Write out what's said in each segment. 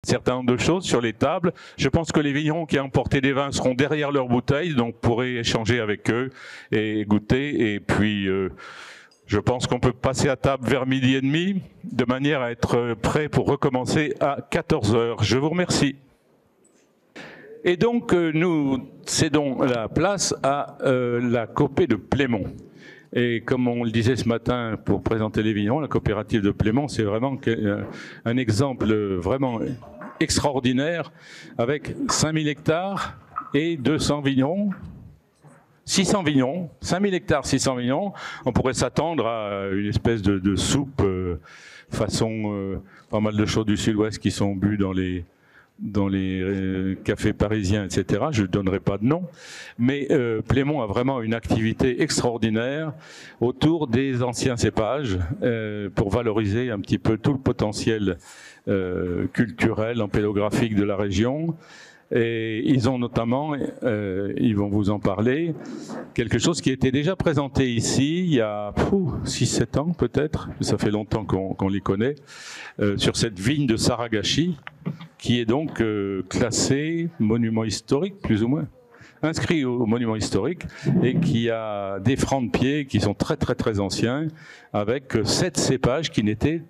certain nombre de choses sur les tables. Je pense que les vignerons qui ont emporté des vins seront derrière leurs bouteilles, donc pourrez échanger avec eux et goûter. Et puis, je pense qu'on peut passer à table vers 12h30, de manière à être prêt pour recommencer à 14h. Je vous remercie. Et donc, nous cédons la place à la Copé de Plémont. Et comme on le disait ce matin pour présenter les vignerons, la coopérative de Plémont, c'est vraiment un exemple vraiment extraordinaire, avec 5000 hectares et 200 vignerons. 600 vignerons, 5000 hectares, 600 vignerons. On pourrait s'attendre à une espèce de soupe façon pas mal de choses du sud-ouest qui sont bues dans les cafés parisiens, etc. Je ne donnerai pas de nom, mais Plémont a vraiment une activité extraordinaire autour des anciens cépages pour valoriser un petit peu tout le potentiel culturel, empélographique de la région. Et ils ont notamment, ils vont vous en parler, quelque chose qui était déjà présenté ici il y a 6-7 ans peut-être, ça fait longtemps qu'on les connaît, sur cette vigne de Saragashi, qui est donc classée monument historique, plus ou moins, inscrit au monument historique, et qui a des francs de pied qui sont très très très anciens, avec 7 cépages qui étaient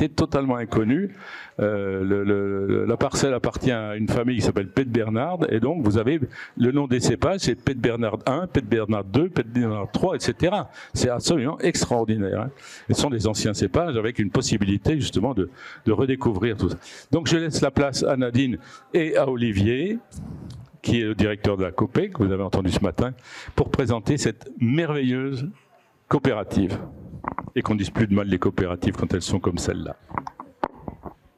totalement inconnus. La parcelle appartient à une famille qui s'appelle Pet Bernard, et donc vous avez le nom des cépages, c'est Pet Bernard 1, Pet Bernard 2, Pet Bernard 3, etc. C'est absolument extraordinaire. Ce sont des anciens cépages avec une possibilité justement de redécouvrir tout ça. Donc je laisse la place à Nadine et à Olivier, qui est le directeur de la Copé, que vous avez entendu ce matin, pour présenter cette merveilleuse coopérative. Et qu'on ne dise plus de mal des coopératives quand elles sont comme celle-là.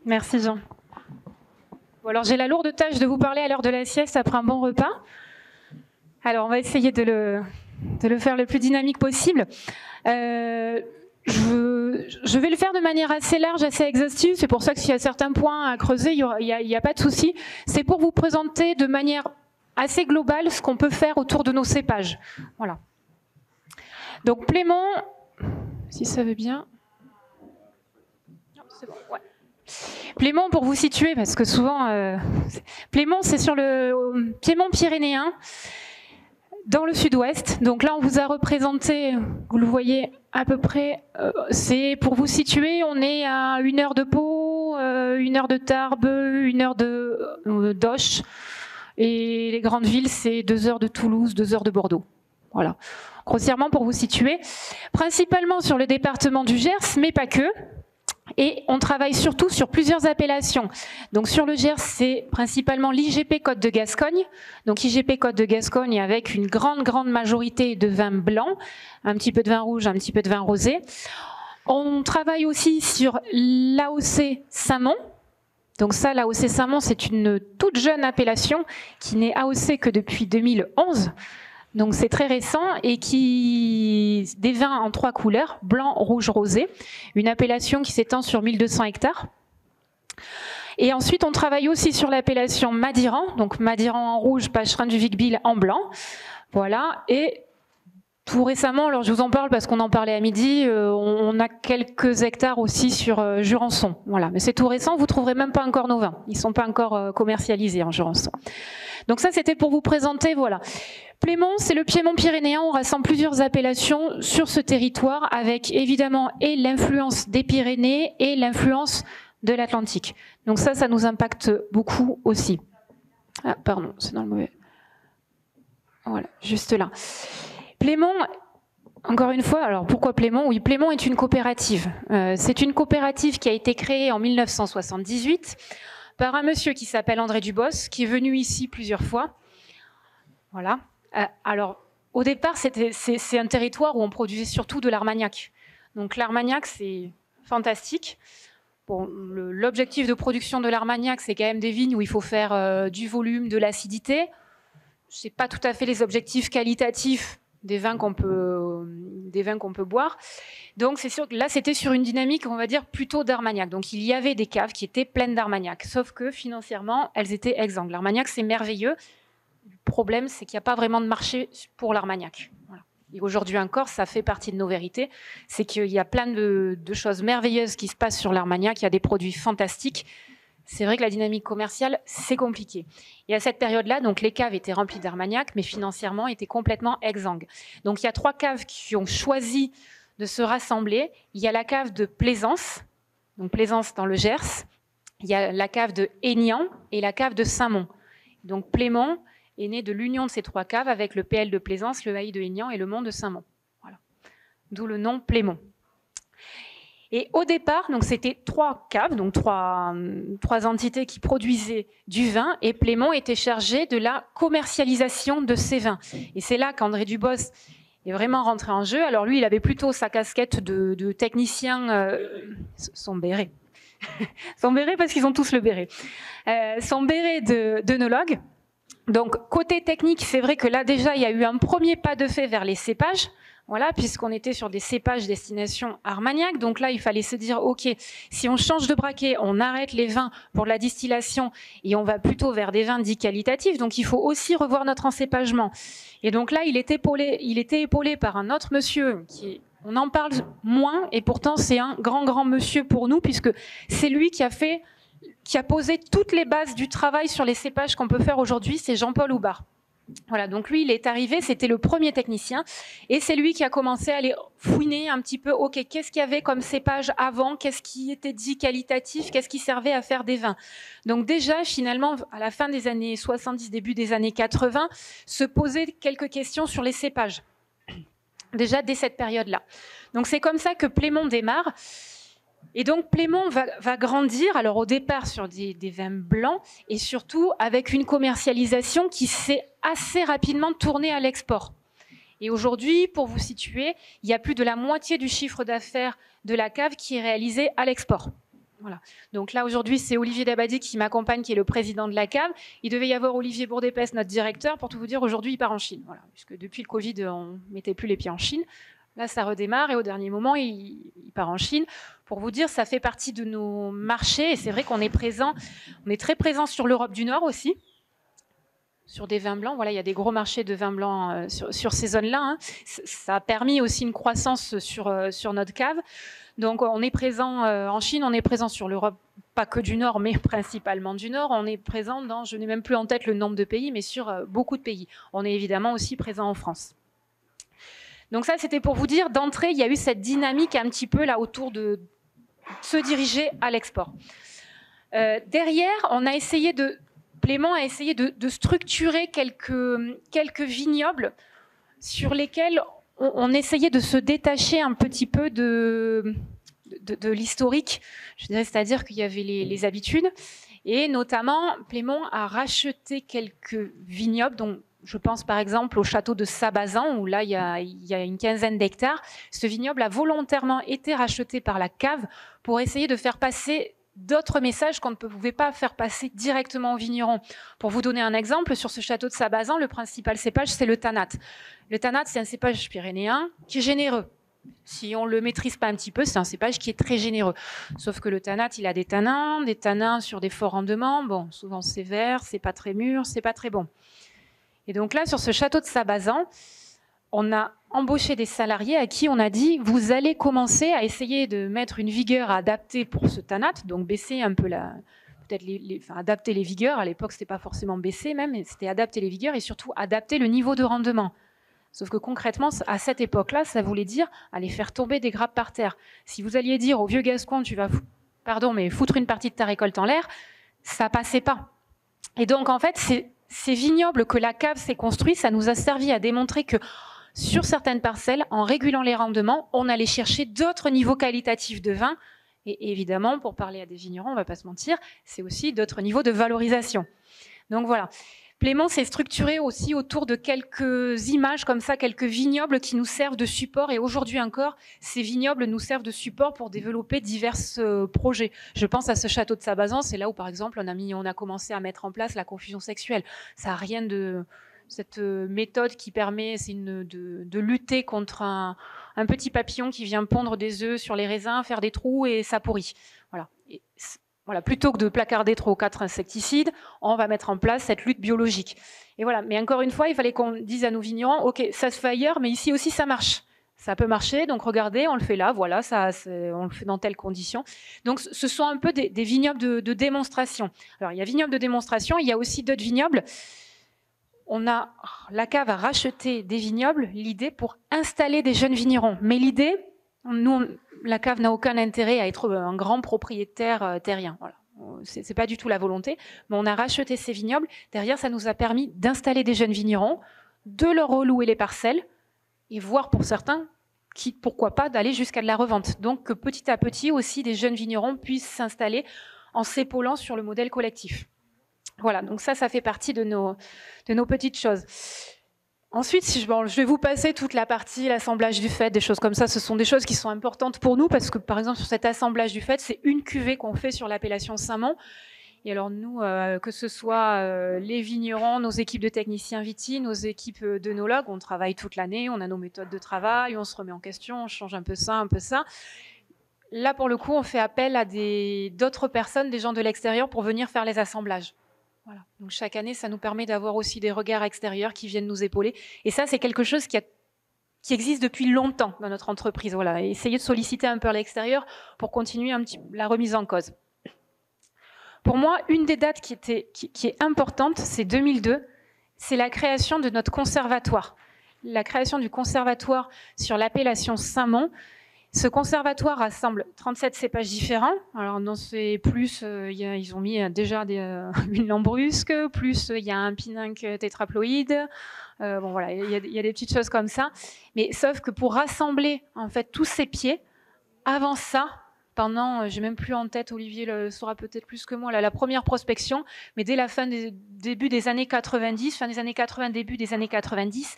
Merci Jean. Bon, alors j'ai la lourde tâche de vous parler à l'heure de la sieste après un bon repas. Alors on va essayer de le faire le plus dynamique possible. Je vais le faire de manière assez large, assez exhaustive. C'est pour ça que s'il y a certains points à creuser, il n'y a pas de souci. C'est pour vous présenter de manière assez globale ce qu'on peut faire autour de nos cépages. Voilà. Donc Plémont, si ça veut bien. Non, c'est bon, ouais. Plémont, pour vous situer, parce que souvent, Plémont, c'est sur le piémont pyrénéen, dans le sud-ouest. Donc là, on vous a représenté, vous le voyez à peu près, c'est pour vous situer, on est à 1 heure de Pau, 1 heure de Tarbes, 1 heure d'Auch, et les grandes villes, c'est 2 heures de Toulouse, 2 heures de Bordeaux. Voilà. Grossièrement pour vous situer, principalement sur le département du Gers, mais pas que. Et on travaille surtout sur plusieurs appellations. Donc sur le Gers, c'est principalement l'IGP Côte de Gascogne. Donc IGP Côte de Gascogne avec une grande majorité de vins blancs, un petit peu de vin rouge, un petit peu de vin rosé. On travaille aussi sur l'AOC Saint-Mont. Donc ça, l'AOC Saint-Mont, c'est une toute jeune appellation qui n'est AOC que depuis 2011. Donc c'est très récent et des vins en 3 couleurs, blanc, rouge, rosé, une appellation qui s'étend sur 1200 hectares. Et ensuite on travaille aussi sur l'appellation Madiran, donc Madiran en rouge, Pacherin du Vic-Bilh en blanc. Voilà, et tout récemment, alors je vous en parle parce qu'on en parlait à midi, on a quelques hectares aussi sur Jurançon. Voilà, mais c'est tout récent, vous ne trouverez même pas encore nos vins, ils ne sont pas encore commercialisés en Jurançon. Donc ça c'était pour vous présenter, voilà. Plémont, c'est le piémont pyrénéen, on rassemble plusieurs appellations sur ce territoire avec évidemment et l'influence des Pyrénées et l'influence de l'Atlantique. Donc ça nous impacte beaucoup aussi. Ah pardon, c'est dans le mauvais. Voilà, juste là. Plémont, encore une fois, alors pourquoi Plémont? Oui, Plémont est une coopérative. C'est une coopérative qui a été créée en 1978 par un monsieur qui s'appelle André Dubos, qui est venu ici plusieurs fois. Voilà. Alors, au départ, c'est un territoire où on produisait surtout de l'Armagnac. Donc l'Armagnac, c'est fantastique. Bon, l'objectif de production de l'Armagnac, c'est quand même des vignes où il faut faire du volume, de l'acidité. Ce n'est pas tout à fait les objectifs qualitatifs des vins qu'on peut boire. Donc c'est sûr que là, c'était sur une dynamique, on va dire, plutôt d'Armagnac. Donc il y avait des caves qui étaient pleines d'Armagnac, sauf que financièrement, elles étaient exsangues. L'Armagnac, c'est merveilleux. Le problème, c'est qu'il n'y a pas vraiment de marché pour l'Armagnac. Voilà. Et aujourd'hui encore, ça fait partie de nos vérités. C'est qu'il y a plein de choses merveilleuses qui se passent sur l'Armagnac. Il y a des produits fantastiques, c'est vrai que la dynamique commerciale, c'est compliqué. Et à cette période-là, donc les caves étaient remplies d'Armagnac, mais financièrement étaient complètement exsangues. Donc il y a 3 caves qui ont choisi de se rassembler. Il y a la cave de Plaisance, donc Plaisance dans le Gers. Il y a la cave de Aignan et la cave de Saint-Mond. Donc Plémont est né de l'union de ces 3 caves avec le PL de Plaisance, le AI de Aignan et le Mont de Saint-Mond. Voilà. D'où le nom Plémont. Et au départ, donc c'était 3 caves, donc 3 entités qui produisaient du vin, et Plémont était chargé de la commercialisation de ces vins. Et c'est là qu'André Dubos est vraiment rentré en jeu. Alors lui, il avait plutôt sa casquette de technicien, son béret. Son béret, parce qu'ils ont tous le béret. Son béret d'œnologue. Donc côté technique, c'est vrai que là déjà, il y a eu un premier pas de fait vers les cépages. Voilà, puisqu'on était sur des cépages destination Armagnac. Donc là, il fallait se dire, OK, si on change de braquet, on arrête les vins pour la distillation et on va plutôt vers des vins dits qualitatifs. Donc il faut aussi revoir notre encépagement. Et donc là, il était épaulé par un autre monsieur on en parle moins et pourtant c'est un grand monsieur pour nous puisque c'est lui qui a posé toutes les bases du travail sur les cépages qu'on peut faire aujourd'hui, c'est Jean-Paul Houbard. Voilà, donc lui, il est arrivé, c'était le premier technicien, et c'est lui qui a commencé à aller fouiner un petit peu, OK, qu'est-ce qu'il y avait comme cépage avant, qu'est-ce qui était dit qualitatif, qu'est-ce qui servait à faire des vins. Donc déjà, finalement, à la fin des années 70, début des années 80, se poser quelques questions sur les cépages. Déjà, dès cette période-là. Donc c'est comme ça que Plémont démarre. Et donc Plémont va grandir, alors au départ sur des vins blancs, et surtout avec une commercialisation qui s'est assez rapidement tournée à l'export. Et aujourd'hui, pour vous situer, il y a plus de la moitié du chiffre d'affaires de la cave qui est réalisé à l'export. Voilà. Donc là, aujourd'hui, c'est Olivier Dabadi qui m'accompagne, qui est le président de la cave. Il devait y avoir Olivier Bourdépès, notre directeur. Pour tout vous dire, aujourd'hui, il part en Chine. Voilà. Puisque depuis le Covid, on ne mettait plus les pieds en Chine. Là, ça redémarre et au dernier moment, il part en Chine. Pour vous dire, ça fait partie de nos marchés et c'est vrai qu'on est présent, on est très présent sur l'Europe du Nord aussi, sur des vins blancs. Voilà, il y a des gros marchés de vins blancs sur ces zones-là. Hein. Ça a permis aussi une croissance sur notre cave. Donc, on est présent en Chine, on est présent sur l'Europe, pas que du Nord, mais principalement du Nord. On est présent dans, je n'ai même plus en tête le nombre de pays, mais sur beaucoup de pays. On est évidemment aussi présent en France. Donc ça, c'était pour vous dire, d'entrée, il y a eu cette dynamique un petit peu là autour de se diriger à l'export. Derrière, Plémont a essayé de structurer quelques vignobles sur lesquels on essayait de se détacher un petit peu de l'historique, je dirais, c'est-à-dire qu'il y avait les habitudes. Et notamment, Plémont a racheté quelques vignobles, dont je pense par exemple au château de Sabazan, où là, il y a une quinzaine d'hectares. Ce vignoble a volontairement été racheté par la cave pour essayer de faire passer d'autres messages qu'on ne pouvait pas faire passer directement aux vignerons. Pour vous donner un exemple, sur ce château de Sabazan, le principal cépage, c'est le Tannat. Le Tannat, c'est un cépage pyrénéen qui est généreux. Si on ne le maîtrise pas un petit peu, c'est un cépage qui est très généreux. Sauf que le Tannat, il a des tanins sur des forts rendements. Bon, souvent c'est vert, c'est pas très mûr, c'est pas très bon. Et donc là, sur ce château de Sabazan, on a embauché des salariés à qui on a dit « Vous allez commencer à essayer de mettre une vigueur adaptée pour ce Tannat », donc baisser un peu adapter les vigueurs. À l'époque, ce n'était pas forcément baisser même, mais c'était adapter les vigueurs et surtout adapter le niveau de rendement. Sauf que concrètement, à cette époque-là, ça voulait dire aller faire tomber des grappes par terre. Si vous alliez dire au vieux Gascon, tu vas foutre une partie de ta récolte en l'air, ça passait pas. Et donc, en fait, ces vignobles que la cave s'est construit, ça nous a servi à démontrer que sur certaines parcelles, en régulant les rendements, on allait chercher d'autres niveaux qualitatifs de vin. Et évidemment, pour parler à des vignerons, on ne va pas se mentir, c'est aussi d'autres niveaux de valorisation. Donc voilà. Plémont s'est structuré aussi autour de quelques images comme ça, quelques vignobles qui nous servent de support. Et aujourd'hui encore, ces vignobles nous servent de support pour développer divers projets. Je pense à ce château de Sabazan, c'est là où par exemple on a commencé à mettre en place la confusion sexuelle. Ça n'a rien de... Cette méthode qui permet de lutter contre un petit papillon qui vient pondre des œufs sur les raisins, faire des trous et ça pourrit. Voilà. Voilà, plutôt que de placarder 3 ou 4 insecticides, on va mettre en place cette lutte biologique. Et voilà. Mais encore une fois, il fallait qu'on dise à nos vignerons, OK, ça se fait ailleurs, mais ici aussi ça marche. Ça peut marcher, donc regardez, on le fait là, voilà, on le fait dans telles conditions. Donc ce sont un peu des vignobles de démonstration. Alors il y a vignobles de démonstration, il y a aussi d'autres vignobles. La cave a racheté des vignobles, l'idée pour installer des jeunes vignerons. Mais l'idée, la cave n'a aucun intérêt à être un grand propriétaire terrien. Voilà. C'est pas du tout la volonté, mais on a racheté ces vignobles. Derrière, ça nous a permis d'installer des jeunes vignerons, de leur relouer les parcelles, et voir pour certains, pourquoi pas, d'aller jusqu'à de la revente. Donc que petit à petit aussi, des jeunes vignerons puissent s'installer en s'épaulant sur le modèle collectif. Voilà, donc ça fait partie de nos petites choses. Ensuite, je vais vous passer toute la partie, l'assemblage du fait, des choses comme ça. Ce sont des choses qui sont importantes pour nous parce que, par exemple, sur cet assemblage du fait, c'est une cuvée qu'on fait sur l'appellation Saint-Mont. Et alors nous, que ce soit les vignerons, nos équipes de techniciens vitis, nos équipes d'œnologues, on travaille toute l'année, on a nos méthodes de travail, on se remet en question, on change un peu ça, un peu ça. Là, pour le coup, on fait appel à d'autres personnes, des gens de l'extérieur, pour venir faire les assemblages. Voilà. Donc chaque année, ça nous permet d'avoir aussi des regards extérieurs qui viennent nous épauler. Et ça, c'est quelque chose qui existe depuis longtemps dans notre entreprise. Voilà. Et essayer de solliciter un peu à l'extérieur pour continuer la remise en cause. Pour moi, une des dates qui est importante, c'est 2002, c'est la création de notre conservatoire. La création du conservatoire sur l'appellation Saint-Mont. Ce conservatoire rassemble 37 cépages différents. Alors dans ces plus, ils ont mis déjà une lambrusque, plus il y a un pinunc tétraploïde. Bon voilà, il y a des petites choses comme ça. Mais sauf que pour rassembler en fait tous ces pieds, avant ça, pendant, j'ai même plus en tête, Olivier le saura peut-être plus que moi, la première prospection, mais dès la début des années 90, fin des années 80, début des années 90,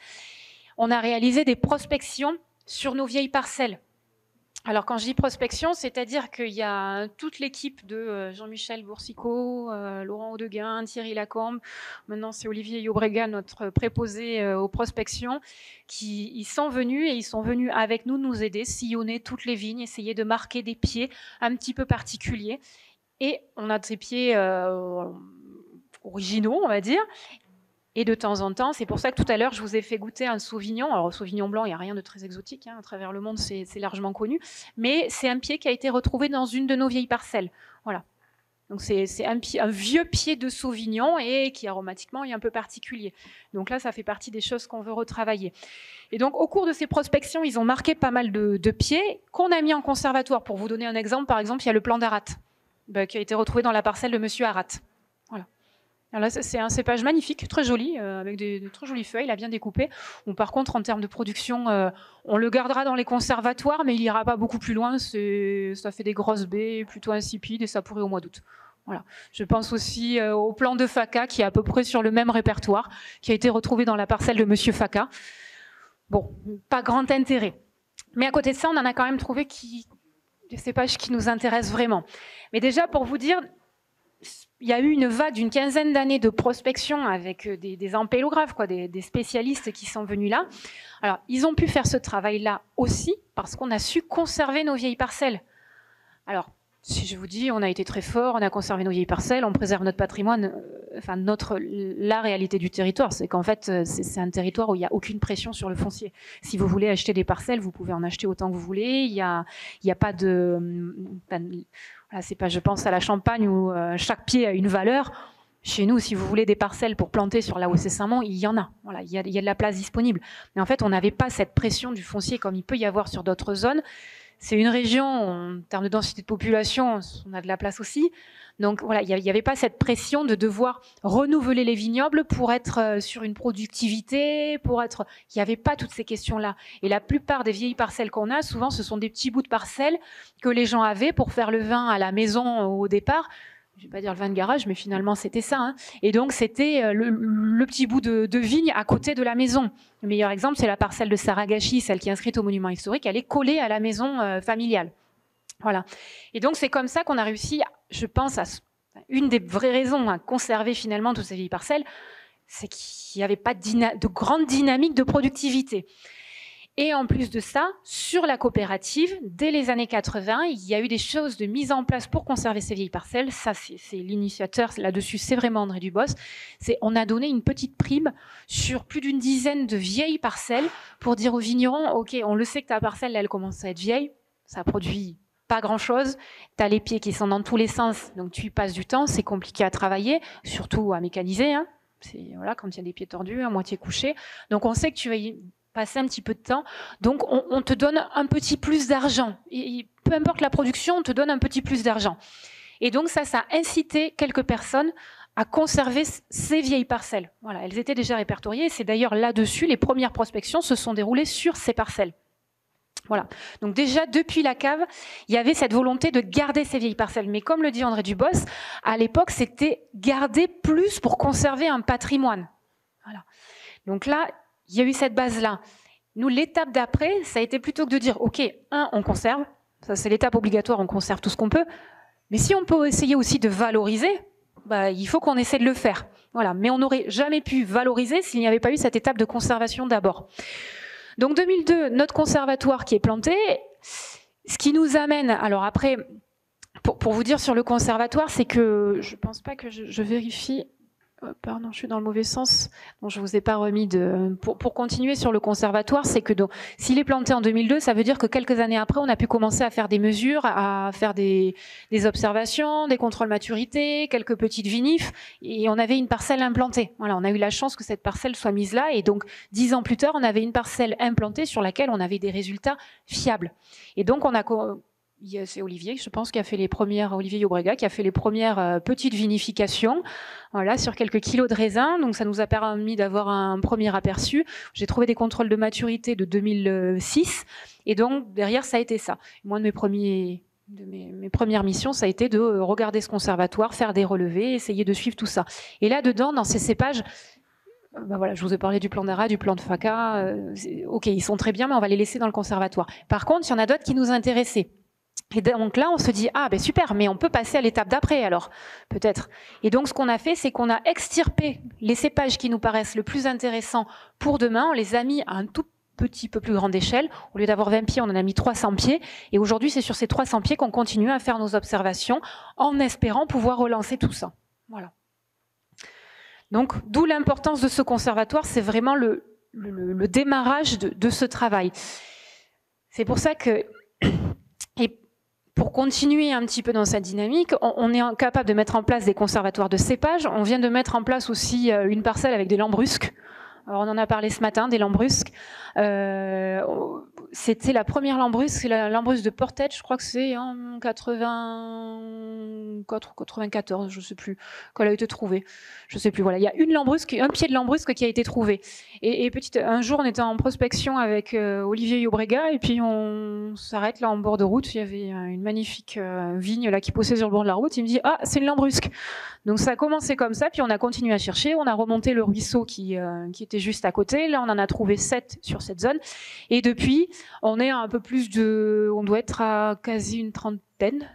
on a réalisé des prospections sur nos vieilles parcelles. Alors quand je dis prospection, c'est-à-dire qu'il y a toute l'équipe de Jean-Michel Boursicot, Laurent Audeguin, Thierry Lacombe, maintenant c'est Olivier Yobrega, notre préposé aux prospections, ils sont venus et ils sont venus avec nous aider, sillonner toutes les vignes, essayer de marquer des pieds un petit peu particuliers. Et on a ces pieds originaux, on va dire. Et de temps en temps, c'est pour ça que tout à l'heure, je vous ai fait goûter un Sauvignon. Alors, Sauvignon blanc, il n'y a rien de très exotique. Hein, à travers le monde, c'est largement connu. Mais c'est un pied qui a été retrouvé dans une de nos vieilles parcelles. Voilà. Donc, c'est un vieux pied de Sauvignon et qui, aromatiquement, est un peu particulier. Donc là, ça fait partie des choses qu'on veut retravailler. Et donc, au cours de ces prospections, ils ont marqué pas mal de pieds qu'on a mis en conservatoire. Pour vous donner un exemple, par exemple, il y a le plan d'Arat, qui a été retrouvé dans la parcelle de Monsieur Arat. Voilà. Alors là, c'est un cépage magnifique, très joli, avec des très jolies feuilles, il a bien découpé. Bon, par contre, en termes de production, on le gardera dans les conservatoires, mais il n'ira pas beaucoup plus loin. Ça fait des grosses baies, plutôt insipides, et ça pourrait au mois d'août. Voilà. Je pense aussi au plan de Faca, qui est à peu près sur le même répertoire, qui a été retrouvé dans la parcelle de Monsieur Faca. Bon, pas grand intérêt. Mais à côté de ça, on en a quand même trouvé des cépages qui nous intéressent vraiment. Mais déjà, pour vous dire, il y a eu une vague d'une quinzaine d'années de prospection avec des ampélographes, des spécialistes qui sont venus là. Alors, ils ont pu faire ce travail-là aussi parce qu'on a su conserver nos vieilles parcelles. Alors, si je vous dis, on a été très fort, on a conservé nos vieilles parcelles, on préserve notre patrimoine, enfin la réalité du territoire, c'est qu'en fait, c'est un territoire où il n'y a aucune pression sur le foncier. Si vous voulez acheter des parcelles, vous pouvez en acheter autant que vous voulez. Il y a pas de... Voilà, c'est pas, je pense à la Champagne où chaque pied a une valeur. Chez nous, si vous voulez des parcelles pour planter sur la Haussée Saint-Mont, il y en a. Voilà, il y a de la place disponible. Mais en fait, on n'avait pas cette pression du foncier comme il peut y avoir sur d'autres zones. C'est une région, en termes de densité de population, on a de la place aussi. Donc voilà, il n'y avait pas cette pression de devoir renouveler les vignobles pour être sur une productivité, il n'y avait pas toutes ces questions-là. Et la plupart des vieilles parcelles qu'on a, souvent, ce sont des petits bouts de parcelles que les gens avaient pour faire le vin à la maison au départ. Je ne vais pas dire le vin de garage, mais finalement, c'était ça. Hein. Et donc, c'était le petit bout de vigne à côté de la maison. Le meilleur exemple, c'est la parcelle de Saragashi, celle qui est inscrite au monument historique. Elle est collée à la maison familiale. Voilà. Et donc, c'est comme ça qu'on a réussi, je pense, une des vraies raisons à conserver finalement toutes ces vieilles parcelles, c'est qu'il n'y avait pas de grande dynamique de productivité. Et en plus de ça, sur la coopérative, dès les années 80, il y a eu des choses de mise en place pour conserver ces vieilles parcelles. Ça, c'est l'initiateur là-dessus, c'est vraiment André Dubos. On a donné une petite prime sur plus d'une dizaine de vieilles parcelles pour dire aux vignerons, OK, on le sait que ta parcelle, là, elle commence à être vieille, ça produit pas grand-chose, tu as les pieds qui sont dans tous les sens, donc tu y passes du temps, c'est compliqué à travailler, surtout à mécaniser, hein. Voilà, quand il y a des pieds tordus, à moitié couchés. Donc on sait que tu vas y passer un petit peu de temps, donc on te donne un petit plus d'argent. Peu importe la production, on te donne un petit plus d'argent. Et donc ça a incité quelques personnes à conserver ces vieilles parcelles. Voilà, elles étaient déjà répertoriées, c'est d'ailleurs là-dessus, les premières prospections se sont déroulées sur ces parcelles. Voilà. Donc déjà, depuis la cave, il y avait cette volonté de garder ces vieilles parcelles. Mais comme le dit André Dubos, à l'époque, c'était garder plus pour conserver un patrimoine. Voilà. Donc là, il y a eu cette base-là. Nous, l'étape d'après, ça a été plutôt que de dire, OK, on conserve. Ça, c'est l'étape obligatoire, on conserve tout ce qu'on peut. Mais si on peut essayer aussi de valoriser, il faut qu'on essaie de le faire. Voilà. Mais on n'aurait jamais pu valoriser s'il n'y avait pas eu cette étape de conservation d'abord. Donc 2002, notre conservatoire qui est planté, ce qui nous amène, alors après, pour vous dire sur le conservatoire, c'est que, je pense pas que je vérifie, pardon, je suis dans le mauvais sens, donc je vous ai pas remis de... Pour continuer sur le conservatoire, c'est que s'il est planté en 2002, ça veut dire que quelques années après, on a pu commencer à faire des mesures, à faire des observations, des contrôles maturité, quelques petites vinifs, et on avait une parcelle implantée. Voilà, on a eu la chance que cette parcelle soit mise là, et donc 10 ans plus tard, on avait une parcelle implantée sur laquelle on avait des résultats fiables. Et donc c'est Olivier, je pense, qui a fait les premières, Olivier Yobrega, qui a fait les premières petites vinifications, voilà, sur quelques kilos de raisin. Donc ça nous a permis d'avoir un premier aperçu. J'ai trouvé des contrôles de maturité de 2006, et donc derrière ça a été ça. Moi, mes premières missions, ça a été de regarder ce conservatoire, faire des relevés, essayer de suivre tout ça. Et là dedans, dans ces cépages, voilà, je vous ai parlé du plan d'Ara, du plan de Faca. OK, ils sont très bien, mais on va les laisser dans le conservatoire. Par contre, il y en a d'autres qui nous intéressaient. Et donc là, on se dit, super, mais on peut passer à l'étape d'après, alors, peut-être. Et donc, ce qu'on a fait, c'est qu'on a extirpé les cépages qui nous paraissent le plus intéressants pour demain. On les a mis à un tout petit peu plus grande échelle. Au lieu d'avoir 20 pieds, on en a mis 300 pieds. Et aujourd'hui, c'est sur ces 300 pieds qu'on continue à faire nos observations en espérant pouvoir relancer tout ça. Voilà. Donc, d'où l'importance de ce conservatoire, c'est vraiment le démarrage de ce travail. C'est pour ça que... Et pour continuer un petit peu dans cette dynamique, on est capable de mettre en place des conservatoires de cépages. On vient de mettre en place aussi une parcelle avec des lambrusques. Alors on en a parlé ce matin, des lambrusques. C'était la première lambrusque, c'est la lambrusque de Portage, je crois que c'est en 94, je sais plus, qu'elle a été trouvée. Je sais plus, voilà. Il y a une lambrusque, un pied de lambrusque qui a été trouvé. Et un jour, on était en prospection avec Olivier Yobrega, et puis on s'arrête là en bord de route. Il y avait une magnifique vigne là qui poussait sur le bord de la route. Il me dit, c'est une lambrusque. Donc ça a commencé comme ça, puis on a continué à chercher. On a remonté le ruisseau qui était juste à côté. Là, on en a trouvé 7 sur cette zone. Et depuis, on est à un peu plus on doit être à quasi une trentaine,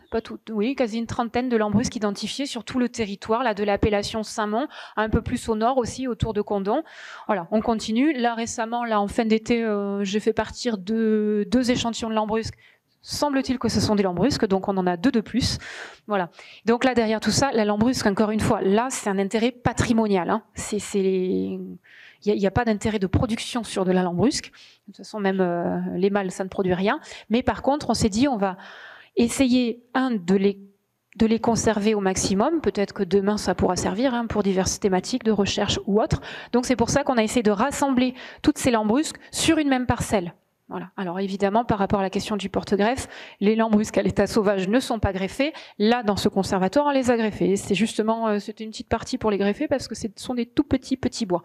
quasi une trentaine de lambrusques identifiées sur tout le territoire, là, de l'appellation Saint-Mond, un peu plus au nord aussi, autour de Condon. Voilà, on continue. Là, récemment, là, en fin d'été, j'ai fait partir 2 échantillons de lambrusques. Semble-t-il que ce sont des lambrusques, donc on en a 2 de plus. Voilà. Donc là, derrière tout ça, la lambrusque, encore une fois, là, c'est un intérêt patrimonial. Hein. Il n'y a pas d'intérêt de production sur de la lambrusque. De toute façon, même les mâles, ça ne produit rien. Mais par contre, on s'est dit, on va essayer, de les conserver au maximum. Peut-être que demain, ça pourra servir pour diverses thématiques de recherche ou autres. Donc c'est pour ça qu'on a essayé de rassembler toutes ces lambrusques sur une même parcelle. Voilà. Alors évidemment, par rapport à la question du porte-greffe, les lambrusques à l'état sauvage ne sont pas greffées. Là, dans ce conservatoire, on les a greffées. C'est justement, c'était une petite partie pour les greffer parce que ce sont des tout petits bois.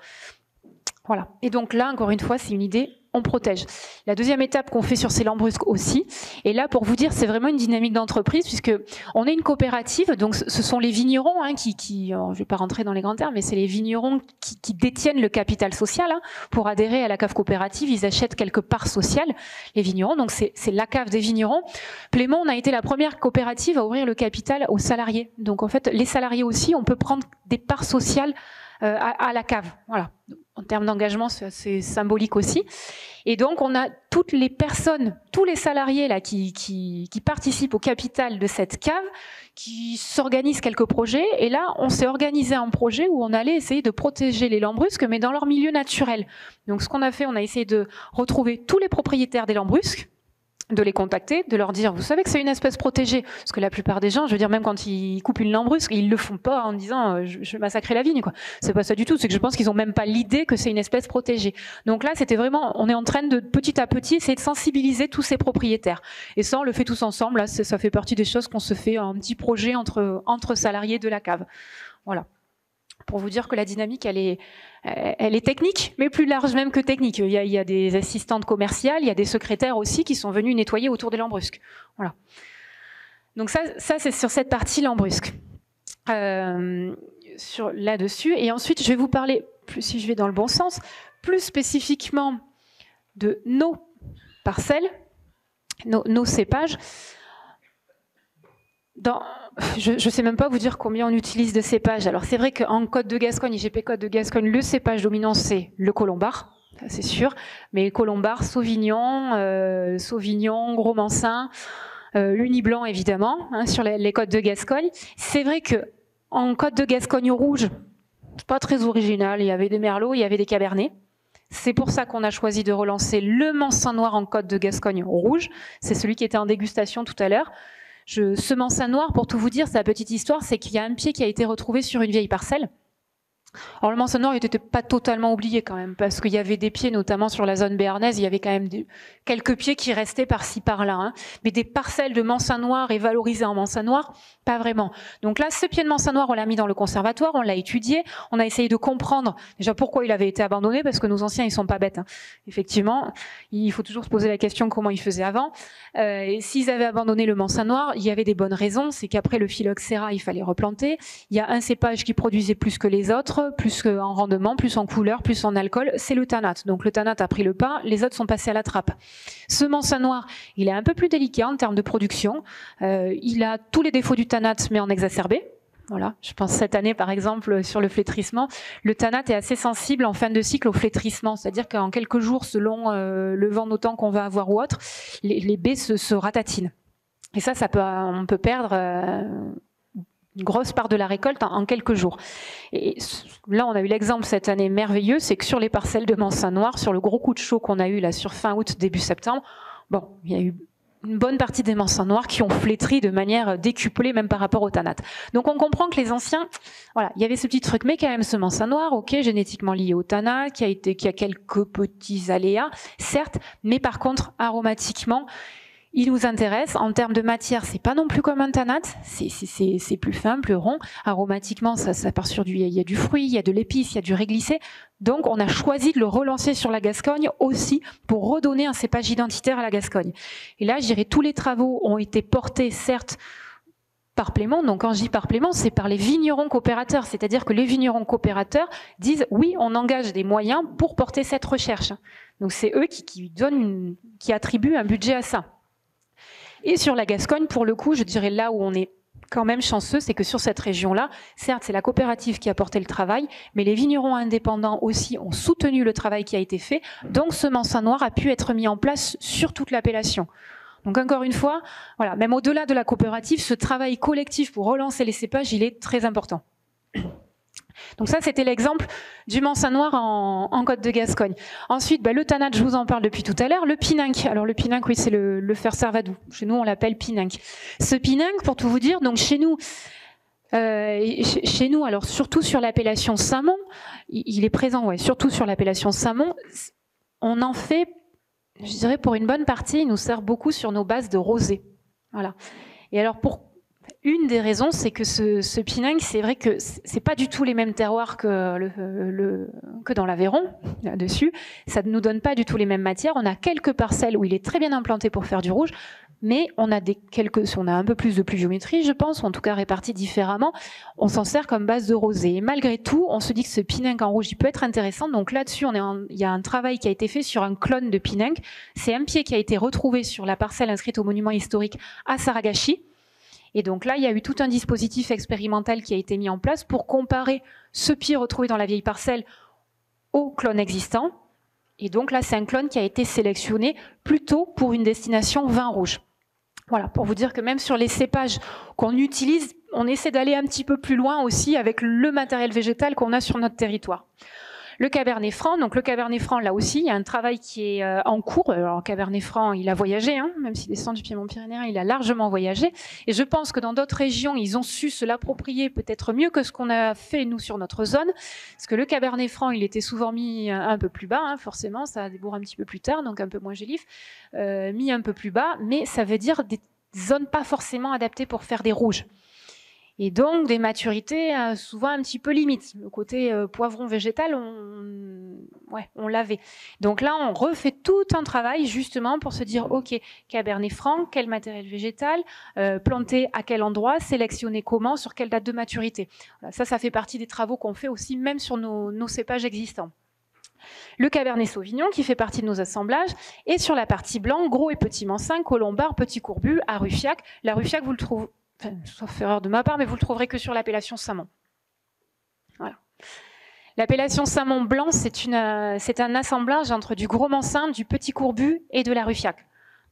Voilà. Et donc là, encore une fois, c'est une idée, on protège. La deuxième étape qu'on fait sur ces lambrusques aussi, et là, pour vous dire, c'est vraiment une dynamique d'entreprise, puisque on est une coopérative, donc ce sont les vignerons qui je ne vais pas rentrer dans les grands termes, mais c'est les vignerons qui détiennent le capital social. Pour adhérer à la cave coopérative, ils achètent quelques parts sociales, les vignerons, donc c'est la cave des vignerons. Plémont, on a été la première coopérative à ouvrir le capital aux salariés. Donc en fait, les salariés aussi, on peut prendre des parts sociales à la cave. Voilà. En termes d'engagement, c'est assez symbolique aussi. Et donc, on a toutes les personnes, tous les salariés là, qui participent au capital de cette cave, qui s'organisent quelques projets. Et là, on s'est organisé un projet où on allait essayer de protéger les lambrusques, mais dans leur milieu naturel. Donc, ce qu'on a fait, on a essayé de retrouver tous les propriétaires des lambrusques, de les contacter, de leur dire, vous savez que c'est une espèce protégée, parce que la plupart des gens, je veux dire, même quand ils coupent une lambrusque, ils le font pas en disant je vais massacrer la vigne, quoi. C'est pas ça du tout, c'est que je pense qu'ils ont même pas l'idée que c'est une espèce protégée. Donc là, c'était vraiment, on est en train de petit à petit essayer de sensibiliser tous ces propriétaires. Et ça, on le fait tous ensemble. Là, ça fait partie des choses qu'on se fait, un petit projet entre salariés de la cave. Voilà. Pour vous dire que la dynamique, elle est technique, mais plus large même que technique. Il y a des assistantes commerciales, il y a des secrétaires aussi qui sont venus nettoyer autour des lambrusques. Voilà. Donc ça c'est sur cette partie lambrusque. Là-dessus. Et ensuite, je vais vous parler, si je vais dans le bon sens, plus spécifiquement de nos parcelles, nos cépages. Je ne sais même pas vous dire combien on utilise de cépages. Alors c'est vrai qu'en Côte de Gascogne, IGP Côte de Gascogne, le cépage dominant c'est le colombard, c'est sûr. Mais colombard, sauvignon, gros mansin, uni blanc évidemment, hein, sur les côtes de Gascogne. C'est vrai qu'en Côte de Gascogne rouge, c'est pas très original. Il y avait des merlots, il y avait des cabernets. C'est pour ça qu'on a choisi de relancer le mansin noir en Côte de Gascogne rouge. C'est celui qui était en dégustation tout à l'heure. Ce mansin noir, pour tout vous dire, sa petite histoire, c'est qu'il y a un pied qui a été retrouvé sur une vieille parcelle. Alors le mansin noir n'était pas totalement oublié quand même, parce qu'il y avait des pieds, notamment sur la zone béarnaise, il y avait quand même quelques pieds qui restaient par-ci par-là. Hein. Mais des parcelles de mansin noir et valorisées en mansin noir, pas vraiment. Donc là, ce pied de mansin noir, on l'a mis dans le conservatoire, on l'a étudié, on a essayé de comprendre déjà pourquoi il avait été abandonné, parce que nos anciens, ils sont pas bêtes. Hein. Effectivement, il faut toujours se poser la question comment ils faisaient avant. Et s'ils avaient abandonné le mansin noir, il y avait des bonnes raisons, c'est qu'après le phylloxéra, il fallait replanter. Il y a un cépage qui produisait plus que les autres, plus en rendement, plus en couleur, plus en alcool, c'est le tanat. Donc le tanat a pris le pas, les autres sont passés à la trappe. Ce mansin noir, il est un peu plus délicat en termes de production. Il a tous les défauts du tanat, mais en exacerbé. Voilà, je pense cette année par exemple sur le flétrissement, le tanat est assez sensible en fin de cycle au flétrissement, c'est-à-dire qu'en quelques jours, selon le vent d'automne qu'on va avoir ou autre, les baies se ratatinent. Et ça on peut perdre une grosse part de la récolte en quelques jours. Et là, on a eu l'exemple cette année merveilleux, c'est que sur les parcelles de mansin noir, sur le gros coup de chaud qu'on a eu là sur fin août, début septembre, bon, il y a eu une bonne partie des mansins noirs qui ont flétri de manière décuplée, même par rapport au tanat. Donc on comprend que les anciens, voilà, il y avait ce petit truc, mais quand même ce mansin noir, ok, génétiquement lié au tanat, qui a quelques petits aléas, certes, mais par contre, aromatiquement, il nous intéresse. En termes de matière, c'est pas non plus comme un tanat, c'est plus fin, plus rond. Aromatiquement, ça part sur il y a du fruit, il y a de l'épice, il y a du réglissé. Donc, on a choisi de le relancer sur la Gascogne aussi pour redonner un cépage identitaire à la Gascogne. Et là, je dirais, tous les travaux ont été portés, certes, par Plémont. Donc, quand je dis par Plémont, c'est par les vignerons coopérateurs. C'est-à-dire que les vignerons coopérateurs disent, oui, on engage des moyens pour porter cette recherche. Donc, c'est eux qui attribuent un budget à ça. Et sur la Gascogne, pour le coup, je dirais là où on est quand même chanceux, c'est que sur cette région-là, certes, c'est la coopérative qui a porté le travail, mais les vignerons indépendants aussi ont soutenu le travail qui a été fait. Donc, ce mansin noir a pu être mis en place sur toute l'appellation. Donc, encore une fois, voilà, même au-delà de la coopérative, ce travail collectif pour relancer les cépages, il est très important. Donc ça, c'était l'exemple du mansin noir en Côte de Gascogne. Ensuite, le tanat, je vous en parle depuis tout à l'heure. Le pinanque. Alors le pinanque, oui, c'est le fer servadou. Chez nous, on l'appelle pinanque. Ce pinanque, pour tout vous dire, donc chez nous, alors surtout sur l'appellation Saint-Mond, il est présent, ouais, surtout sur l'appellation Saint-Mond. On en fait, je dirais pour une bonne partie, il nous sert beaucoup sur nos bases de rosé. Voilà. Et alors une des raisons, c'est que ce pinanque, c'est vrai que c'est pas du tout les mêmes terroirs que dans l'Aveyron, là-dessus. Ça ne nous donne pas du tout les mêmes matières. On a quelques parcelles où il est très bien implanté pour faire du rouge, mais on a un peu plus de pluviométrie, je pense, ou en tout cas réparti différemment. On s'en sert comme base de rosé. Et malgré tout, on se dit que ce pinanque en rouge, il peut être intéressant. Donc là-dessus, il y a un travail qui a été fait sur un clone de pinanque. C'est un pied qui a été retrouvé sur la parcelle inscrite au monument historique à Saragachi. Et donc là, il y a eu tout un dispositif expérimental qui a été mis en place pour comparer ce pied retrouvé dans la vieille parcelle au clone existant. Et donc là, c'est un clone qui a été sélectionné plutôt pour une destination vin rouge. Voilà, pour vous dire que même sur les cépages qu'on utilise, on essaie d'aller un petit peu plus loin aussi avec le matériel végétal qu'on a sur notre territoire. Le Cabernet Franc, donc le Cabernet Franc, là aussi, il y a un travail qui est en cours. Alors, Cabernet Franc, il a voyagé, hein, même s'il descend du Piémont-Pyrénéen, il a largement voyagé. Et je pense que dans d'autres régions, ils ont su se l'approprier peut-être mieux que ce qu'on a fait, nous, sur notre zone. Parce que le Cabernet Franc, il était souvent mis un peu plus bas, hein, forcément, ça débourre un petit peu plus tard, donc un peu moins gélif, mis un peu plus bas, mais ça veut dire des zones pas forcément adaptées pour faire des rouges. Et donc des maturités souvent un petit peu limites. Le côté poivron végétal, on l'avait. Donc là, on refait tout un travail justement pour se dire, ok, Cabernet Franc, quel matériel végétal, planté à quel endroit, sélectionné comment, sur quelle date de maturité. Voilà, ça fait partie des travaux qu'on fait aussi même sur nos cépages existants. Le Cabernet Sauvignon qui fait partie de nos assemblages, et sur la partie blanc, gros et petit Mansin, Colombard, petit Courbu, Aruffiac. La Ruffiac, vous le trouvez, enfin, sauf erreur de ma part, mais vous le trouverez que sur l'appellation Samon. Voilà. L'appellation Samon blanc, c'est un assemblage entre du gros Mansin, du petit Courbu et de la Ruffiac.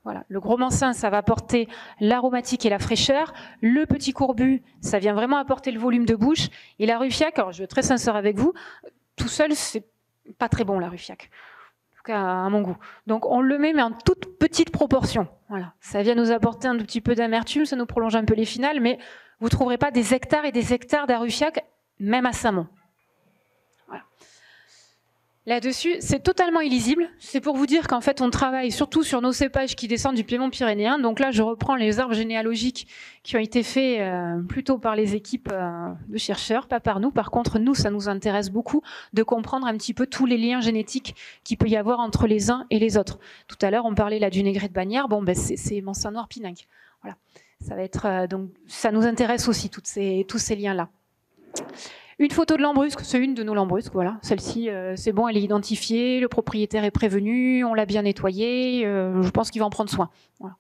Voilà. Le gros Mansin, ça va apporter l'aromatique et la fraîcheur. Le petit Courbu, ça vient vraiment apporter le volume de bouche. Et la Ruffiac, alors je vais être très sincère avec vous, tout seul, c'est pas très bon la Ruffiac. En tout cas, à mon goût. Donc on le met, mais en toute petite proportion. Voilà. Ça vient nous apporter un tout petit peu d'amertume, ça nous prolonge un peu les finales, mais vous ne trouverez pas des hectares et des hectares d'Aruffiac, même à Samon. Voilà. Là-dessus, c'est totalement illisible. C'est pour vous dire qu'en fait, on travaille surtout sur nos cépages qui descendent du Piémont-Pyrénéen. Donc là, je reprends les arbres généalogiques qui ont été faits plutôt par les équipes de chercheurs, pas par nous. Par contre, nous, ça nous intéresse beaucoup de comprendre un petit peu tous les liens génétiques qu'il peut y avoir entre les uns et les autres. Tout à l'heure, on parlait là du Négré de Bagnères. Bon, ben, c'est Mansin Noir Pinacque. Voilà. Ça va être, donc, ça nous intéresse aussi, tous ces liens-là. Une photo de lambrusque, c'est une de nos lambrusques, voilà. Celle-ci, c'est bon, elle est identifiée, le propriétaire est prévenu, on l'a bien nettoyée, je pense qu'il va en prendre soin. Voilà.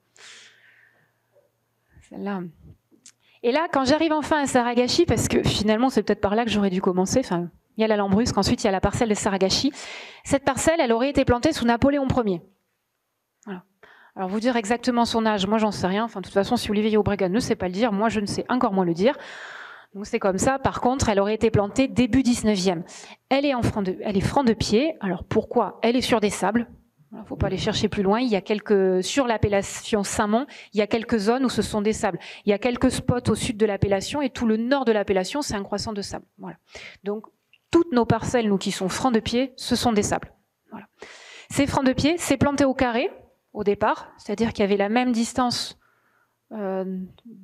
Celle-là. Et là, quand j'arrive enfin à Saragashi, parce que finalement, c'est peut-être par là que j'aurais dû commencer, enfin, il y a la lambrusque, ensuite il y a la parcelle de Saragashi. Cette parcelle, elle aurait été plantée sous Napoléon Ier. Voilà. Alors, vous dire exactement son âge, moi j'en sais rien, enfin, de toute façon, si Olivier Obregat ne sait pas le dire, moi je ne sais encore moins le dire. Donc c'est comme ça. Par contre, elle aurait été plantée début 19e. Elle est franc de pied. Alors pourquoi? Elle est sur des sables. Il ne faut pas aller chercher plus loin. Il y a sur l'appellation Saint-Mont, il y a quelques zones où ce sont des sables. Il y a quelques spots au sud de l'appellation et tout le nord de l'appellation, c'est un croissant de sable. Voilà. Donc toutes nos parcelles, nous qui sont francs de pied, ce sont des sables. Voilà. Ces francs de pied, c'est planté au carré au départ, c'est-à-dire qu'il y avait la même distance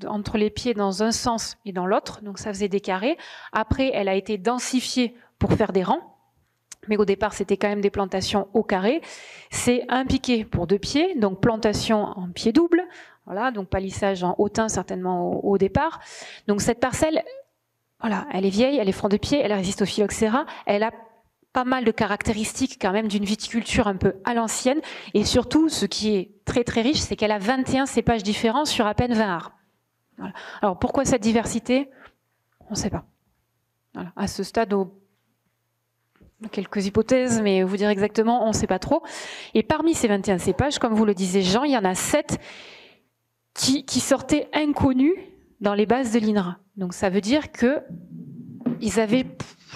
entre les pieds dans un sens et dans l'autre, donc ça faisait des carrés. Après, elle a été densifiée pour faire des rangs, mais au départ, c'était quand même des plantations au carré. C'est un piquet pour 2 pieds, donc plantation en pied double, voilà, donc palissage en hautain certainement au départ. Donc cette parcelle, voilà, elle est vieille, elle est franc de pied, elle résiste au phylloxéra, elle a pas mal de caractéristiques quand même d'une viticulture un peu à l'ancienne, et surtout, ce qui est très très riche, c'est qu'elle a 21 cépages différents sur à peine 20 arts. Voilà. Alors pourquoi cette diversité? On ne sait pas. Voilà. À ce stade, quelques hypothèses, mais vous dire exactement, on ne sait pas trop. Et parmi ces 21 cépages, comme vous le disait Jean, il y en a 7 qui sortaient inconnus dans les bases de l'INRA. Donc ça veut dire qu'ils avaient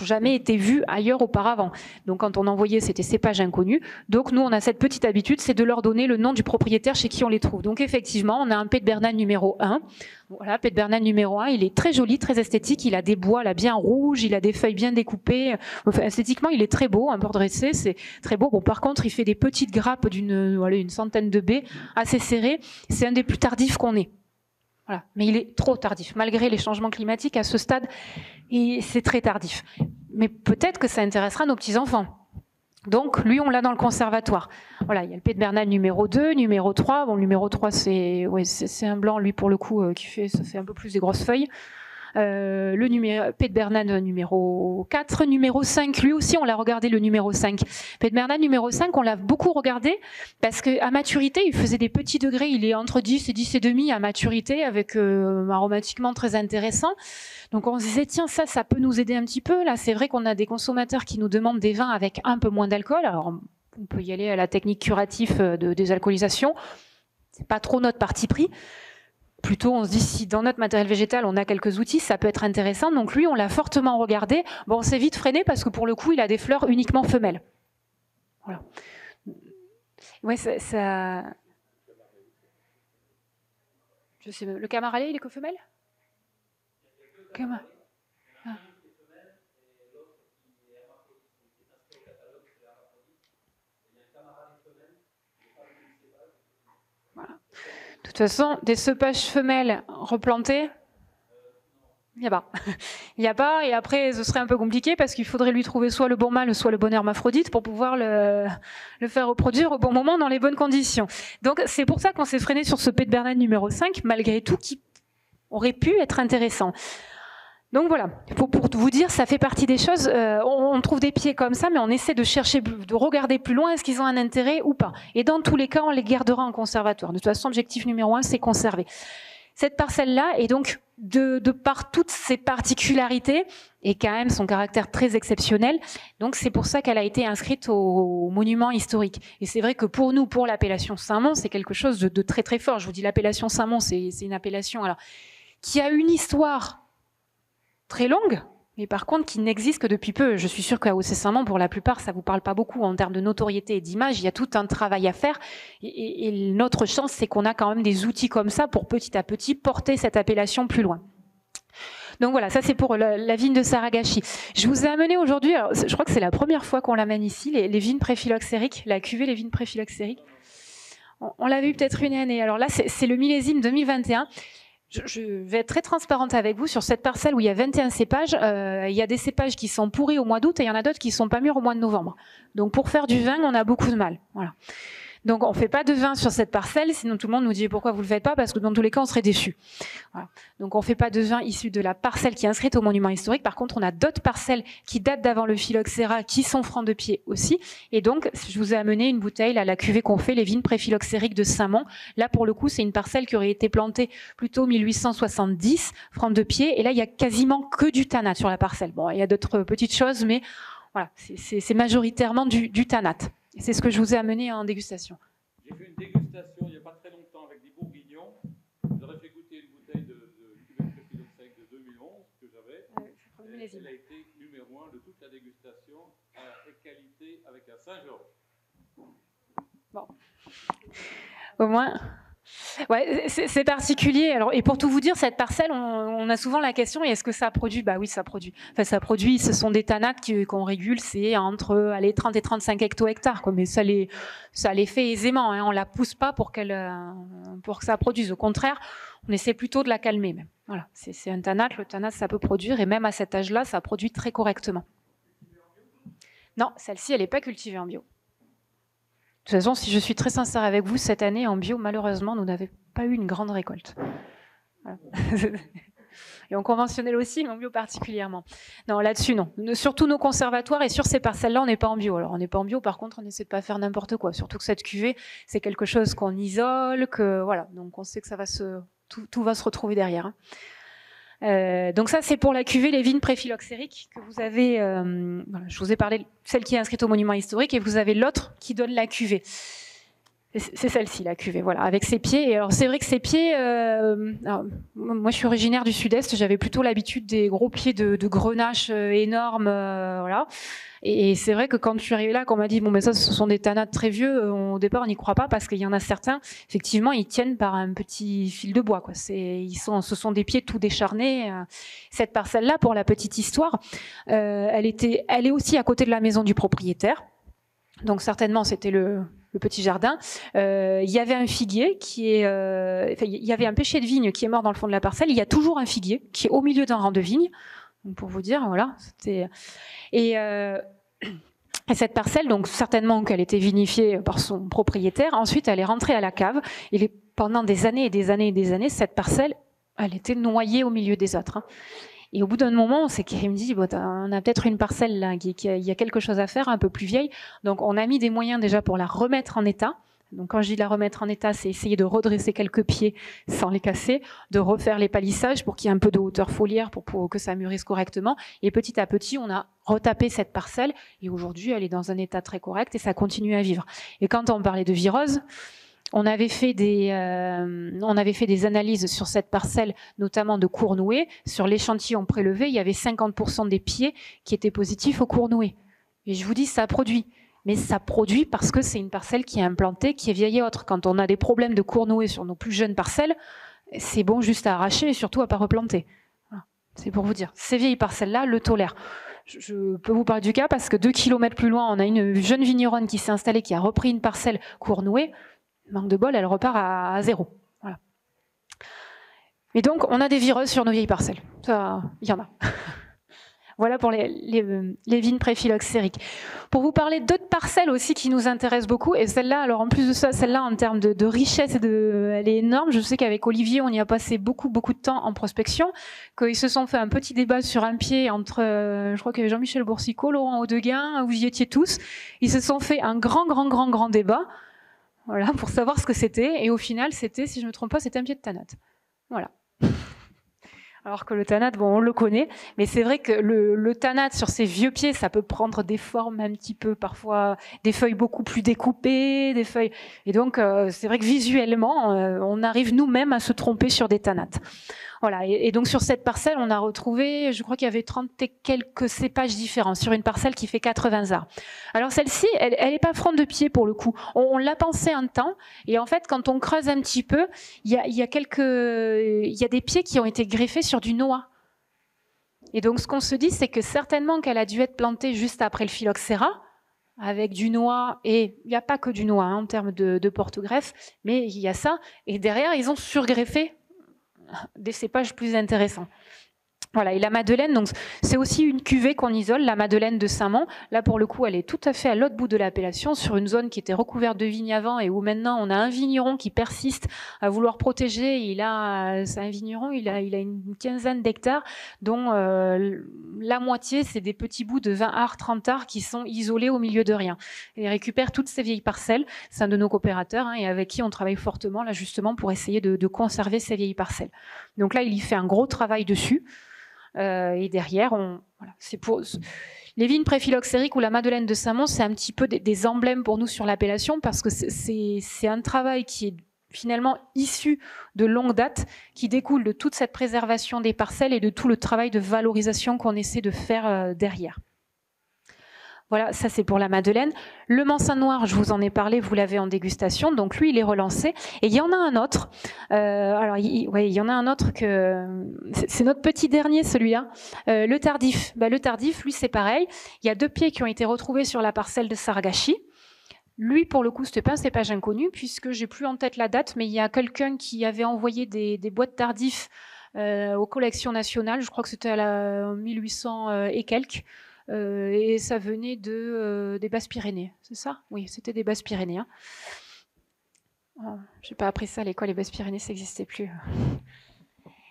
jamais été vus ailleurs auparavant. Donc quand on envoyait, c'était cépages inconnus. Donc nous, on a cette petite habitude, c'est de leur donner le nom du propriétaire chez qui on les trouve. Donc effectivement, on a un Pet Bernal numéro 1. Voilà, Pet Bernal numéro 1, il est très joli, très esthétique. Il a des bois là bien rouges, il a des feuilles bien découpées. Enfin, esthétiquement, il est très beau, un peu dressé, c'est très beau. Bon, par contre, il fait des petites grappes une centaine de baies, assez serrées. C'est un des plus tardifs qu'on ait. Voilà. Mais il est trop tardif. Malgré les changements climatiques, à ce stade, c'est très tardif. Mais peut-être que ça intéressera nos petits-enfants. Donc, lui, on l'a dans le conservatoire. Voilà, il y a le Pet Bernal numéro 2, numéro 3. Bon, le numéro 3, c'est un blanc, lui, pour le coup, ça fait un peu plus des grosses feuilles. le Pete Bernard numéro 4, numéro 5, lui aussi on l'a regardé le numéro 5. Pete Bernard numéro 5, on l'a beaucoup regardé parce qu'à maturité, il faisait des petits degrés, il est entre 10 et 10 et demi à maturité avec aromatiquement très intéressant. Donc on se disait tiens ça peut nous aider un petit peu. Là c'est vrai qu'on a des consommateurs qui nous demandent des vins avec un peu moins d'alcool. Alors on peut y aller à la technique curative de désalcoolisation. C'est pas trop notre parti pris. Plutôt, on se dit, si dans notre matériel végétal, on a quelques outils, ça peut être intéressant. Donc lui, on l'a fortement regardé. Bon, on s'est vite freiné parce que pour le coup, il a des fleurs uniquement femelles. Voilà. Ouais, ça... Je sais même. Le Camaralais, il est que femelle? Ah. Voilà. De toute façon, des cépages femelles replantées, il n'y a pas. Il n'y a pas, et après, ce serait un peu compliqué parce qu'il faudrait lui trouver soit le bon mâle, soit le bon hermaphrodite pour pouvoir le faire reproduire au bon moment dans les bonnes conditions. Donc, c'est pour ça qu'on s'est freiné sur ce Pete Bernard numéro 5, malgré tout, qui aurait pu être intéressant. Donc voilà, pour vous dire, ça fait partie des choses, on trouve des pieds comme ça, mais on essaie de chercher, de regarder plus loin, est-ce qu'ils ont un intérêt ou pas. Et dans tous les cas, on les gardera en conservatoire. De toute façon, l'objectif numéro 1, c'est conserver. Cette parcelle-là, et donc de par toutes ses particularités, et quand même son caractère très exceptionnel, donc c'est pour ça qu'elle a été inscrite au monument historique. Et c'est vrai que pour nous, pour l'appellation Saint-Mons, c'est quelque chose de très très fort. Je vous dis, l'appellation Saint-Mons, c'est une appellation alors, qui a une histoire très longue, mais par contre qui n'existe que depuis peu. Je suis sûre qu'à AOC Saint-Mons, pour la plupart, ça vous parle pas beaucoup en termes de notoriété et d'image. Il y a tout un travail à faire. Et notre chance, c'est qu'on a quand même des outils comme ça pour petit à petit porter cette appellation plus loin. Donc voilà, ça c'est pour la vigne de Saragashi. Je vous ai amené aujourd'hui, je crois que c'est la première fois qu'on l'amène ici, les vignes préphylloxériques, la cuvée les vignes préphylloxériques. On l'avait eu peut-être une année. Alors là, c'est le millésime 2021. Je vais être très transparente avec vous sur cette parcelle où il y a 21 cépages. Il y a des cépages qui sont pourris au mois d'août et il y en a d'autres qui sont pas mûrs au mois de novembre. Donc pour faire du vin, on a beaucoup de mal. Voilà. Donc on fait pas de vin sur cette parcelle, sinon tout le monde nous dit pourquoi vous le faites pas, parce que dans tous les cas on serait déçus. Voilà. Donc on fait pas de vin issu de la parcelle qui est inscrite au monument historique. Par contre, on a d'autres parcelles qui datent d'avant le phylloxéra, qui sont francs de pied aussi. Et donc je vous ai amené une bouteille à la cuvée qu'on fait, les vignes préphylloxériques de Saint-Mons. Là pour le coup, c'est une parcelle qui aurait été plantée plutôt 1870, francs de pied. Et là il y a quasiment que du tannat sur la parcelle. Bon, il y a d'autres petites choses, mais voilà, c'est majoritairement du tannat. C'est ce que je vous ai amené en dégustation. J'ai fait une dégustation il n'y a pas très longtemps avec des bourguignons. J'aurais fait goûter une bouteille de cuvée préphylloxérique de 2011 que j'avais. Elle a été numéro 1 de toute la dégustation à qualité avec un Saint-Georges. Bon. Au moins... Ouais, c'est particulier. Alors, et pour tout vous dire, cette parcelle, on a souvent la question, est-ce que ça produit? Bah oui, ça produit. Enfin, ça produit, ce sont des tannates qu'on régule, c'est entre 30 et 35 hecto-hectares, quoi. Mais ça les fait aisément, hein. On la pousse pas pour que ça produise. Au contraire, on essaie plutôt de la calmer, même. Voilà, c'est un tannat. Le tannat, ça peut produire, et même à cet âge-là, ça produit très correctement. Non, celle-ci, elle n'est pas cultivée en bio. De toute façon, si je suis très sincère avec vous, cette année en bio, malheureusement, nous n'avons pas eu une grande récolte. Voilà. Et en conventionnel aussi, mais en bio particulièrement. Non, là-dessus, non. Surtout nos conservatoires et sur ces parcelles-là, on n'est pas en bio. Alors, on n'est pas en bio, par contre, on essaie de pas faire n'importe quoi. Surtout que cette cuvée, c'est quelque chose qu'on isole, que voilà. Donc, on sait que ça va tout va se retrouver derrière. Hein. Donc ça, c'est pour la cuvée les vignes préphylloxériques que vous avez. Voilà, je vous ai parlé de celle qui est inscrite au monument historique et vous avez l'autre qui donne la cuvée. C'est celle-ci, la cuvée, voilà, avec ses pieds. Et alors c'est vrai que ces pieds, alors, moi je suis originaire du Sud-Est, j'avais plutôt l'habitude des gros pieds de grenache énormes, voilà. Et c'est vrai que quand je suis arrivée là, qu'on m'a dit bon mais ça ce sont des tannates très vieux, au départ on n'y croit pas parce qu'il y en a certains, effectivement ils tiennent par un petit fil de bois, quoi. Ce sont des pieds tout décharnés. Cette parcelle-là, pour la petite histoire, elle est aussi à côté de la maison du propriétaire. Donc certainement c'était le petit jardin. Il y avait un figuier il y avait un pêcher de vigne qui est mort dans le fond de la parcelle. Il y a toujours un figuier qui est au milieu d'un rang de vigne. Donc pour vous dire, voilà. Et cette parcelle, donc certainement qu'elle était vinifiée par son propriétaire. Ensuite, elle est rentrée à la cave. Et pendant des années et des années et des années, cette parcelle elle était noyée au milieu des autres. Hein. Et au bout d'un moment, c'est qu'il me dit, bon, on a peut-être une parcelle là, il y a quelque chose à faire, un peu plus vieille. Donc on a mis des moyens déjà pour la remettre en état. Donc quand je dis la remettre en état, c'est essayer de redresser quelques pieds sans les casser, de refaire les palissages pour qu'il y ait un peu de hauteur foliaire pour que ça mûrisse correctement. Et petit à petit, on a retapé cette parcelle et aujourd'hui, elle est dans un état très correct et ça continue à vivre. Et quand on parlait de virose, on avait fait des analyses sur cette parcelle, notamment de cournouée. Sur l'échantillon prélevé, il y avait 50% des pieds qui étaient positifs au cournouée. Et je vous dis, ça produit. Mais ça produit parce que c'est une parcelle qui est implantée, qui est vieille et autre. Quand on a des problèmes de cournouée sur nos plus jeunes parcelles, c'est bon juste à arracher et surtout à pas replanter. Voilà. C'est pour vous dire. Ces vieilles parcelles-là le tolèrent. Je peux vous parler du cas parce que 2 km plus loin, on a une jeune vigneronne qui s'est installée, qui a repris une parcelle cournouée. Manque de bol, elle repart à 0. Voilà. Et donc, on a des vireuses sur nos vieilles parcelles. Ça, il y en a. Voilà pour les vignes préphyloxériques. Pour vous parler d'autres parcelles aussi qui nous intéressent beaucoup, et celle-là, alors en plus de ça, celle-là en termes de richesse, elle est énorme. Je sais qu'avec Olivier, on y a passé beaucoup de temps en prospection, qu'ils se sont fait un petit débat sur un pied entre, je crois qu'il y avait Jean-Michel Boursicot, Laurent Audeguin, vous y étiez tous. Ils se sont fait un grand débat, voilà, pour savoir ce que c'était, et au final, c'était, si je ne me trompe pas, c'était un pied de tanate. Voilà. Alors que le tanate, bon, on le connaît, mais c'est vrai que le tanate sur ces vieux pieds, ça peut prendre des formes un petit peu, parfois des feuilles beaucoup plus découpées, des feuilles. Et donc, c'est vrai que visuellement, on arrive nous-mêmes à se tromper sur des tanates. Voilà. Et donc sur cette parcelle, on a retrouvé, je crois qu'il y avait 30 et quelques cépages différents sur une parcelle qui fait 80 arts. Alors celle-ci, elle est pas fronde de pied pour le coup. On l'a pensé un temps, et en fait, quand on creuse un petit peu, il y a des pieds qui ont été greffés sur du noix. Et donc ce qu'on se dit, c'est que certainement qu'elle a dû être plantée juste après le phylloxéra, avec du noix, et il n'y a pas que du noix hein, en termes de porte-greffe, mais il y a ça. Et derrière, ils ont surgreffé des cépages plus intéressants. Voilà, et la Madeleine, donc c'est aussi une cuvée qu'on isole, la Madeleine de Saint-Mond. Là, pour le coup, elle est tout à fait à l'autre bout de l'appellation, sur une zone qui était recouverte de vignes avant et où maintenant on a un vigneron qui persiste à vouloir protéger. C'est un vigneron, il a une quinzaine d'hectares, dont la moitié, c'est des petits bouts de 20 arts, 30 arts qui sont isolés au milieu de rien. Et il récupère toutes ces vieilles parcelles. C'est un de nos coopérateurs hein, et avec qui on travaille fortement là justement pour essayer de conserver ces vieilles parcelles. Donc là, il y fait un gros travail dessus. Et derrière, voilà, c'est pour les vignes préphyloxériques ou la Madeleine de Saint-Mond, c'est un petit peu des emblèmes pour nous sur l'appellation parce que c'est un travail qui est finalement issu de longue date, qui découle de toute cette préservation des parcelles et de tout le travail de valorisation qu'on essaie de faire derrière. Voilà, ça c'est pour la Madeleine. Le Mansin Noir, je vous en ai parlé, vous l'avez en dégustation, donc lui il est relancé. Et il y en a un autre, il y en a un autre que c'est notre petit dernier celui-là, le Tardif. Le Tardif, lui c'est pareil, il y a 2 pieds qui ont été retrouvés sur la parcelle de Sargachi. Lui, pour le coup, c'était pas un cépage inconnu, puisque j'ai plus en tête la date, mais il y a quelqu'un qui avait envoyé des boîtes Tardif aux collections nationales, je crois que c'était à la 1800 et quelques. Et ça venait des Basses-Pyrénées, c'est ça? Oui, c'était des Basses-Pyrénées. Hein. Oh, j'ai pas appris ça à l'école, les Basses-Pyrénées, ça n'existait plus.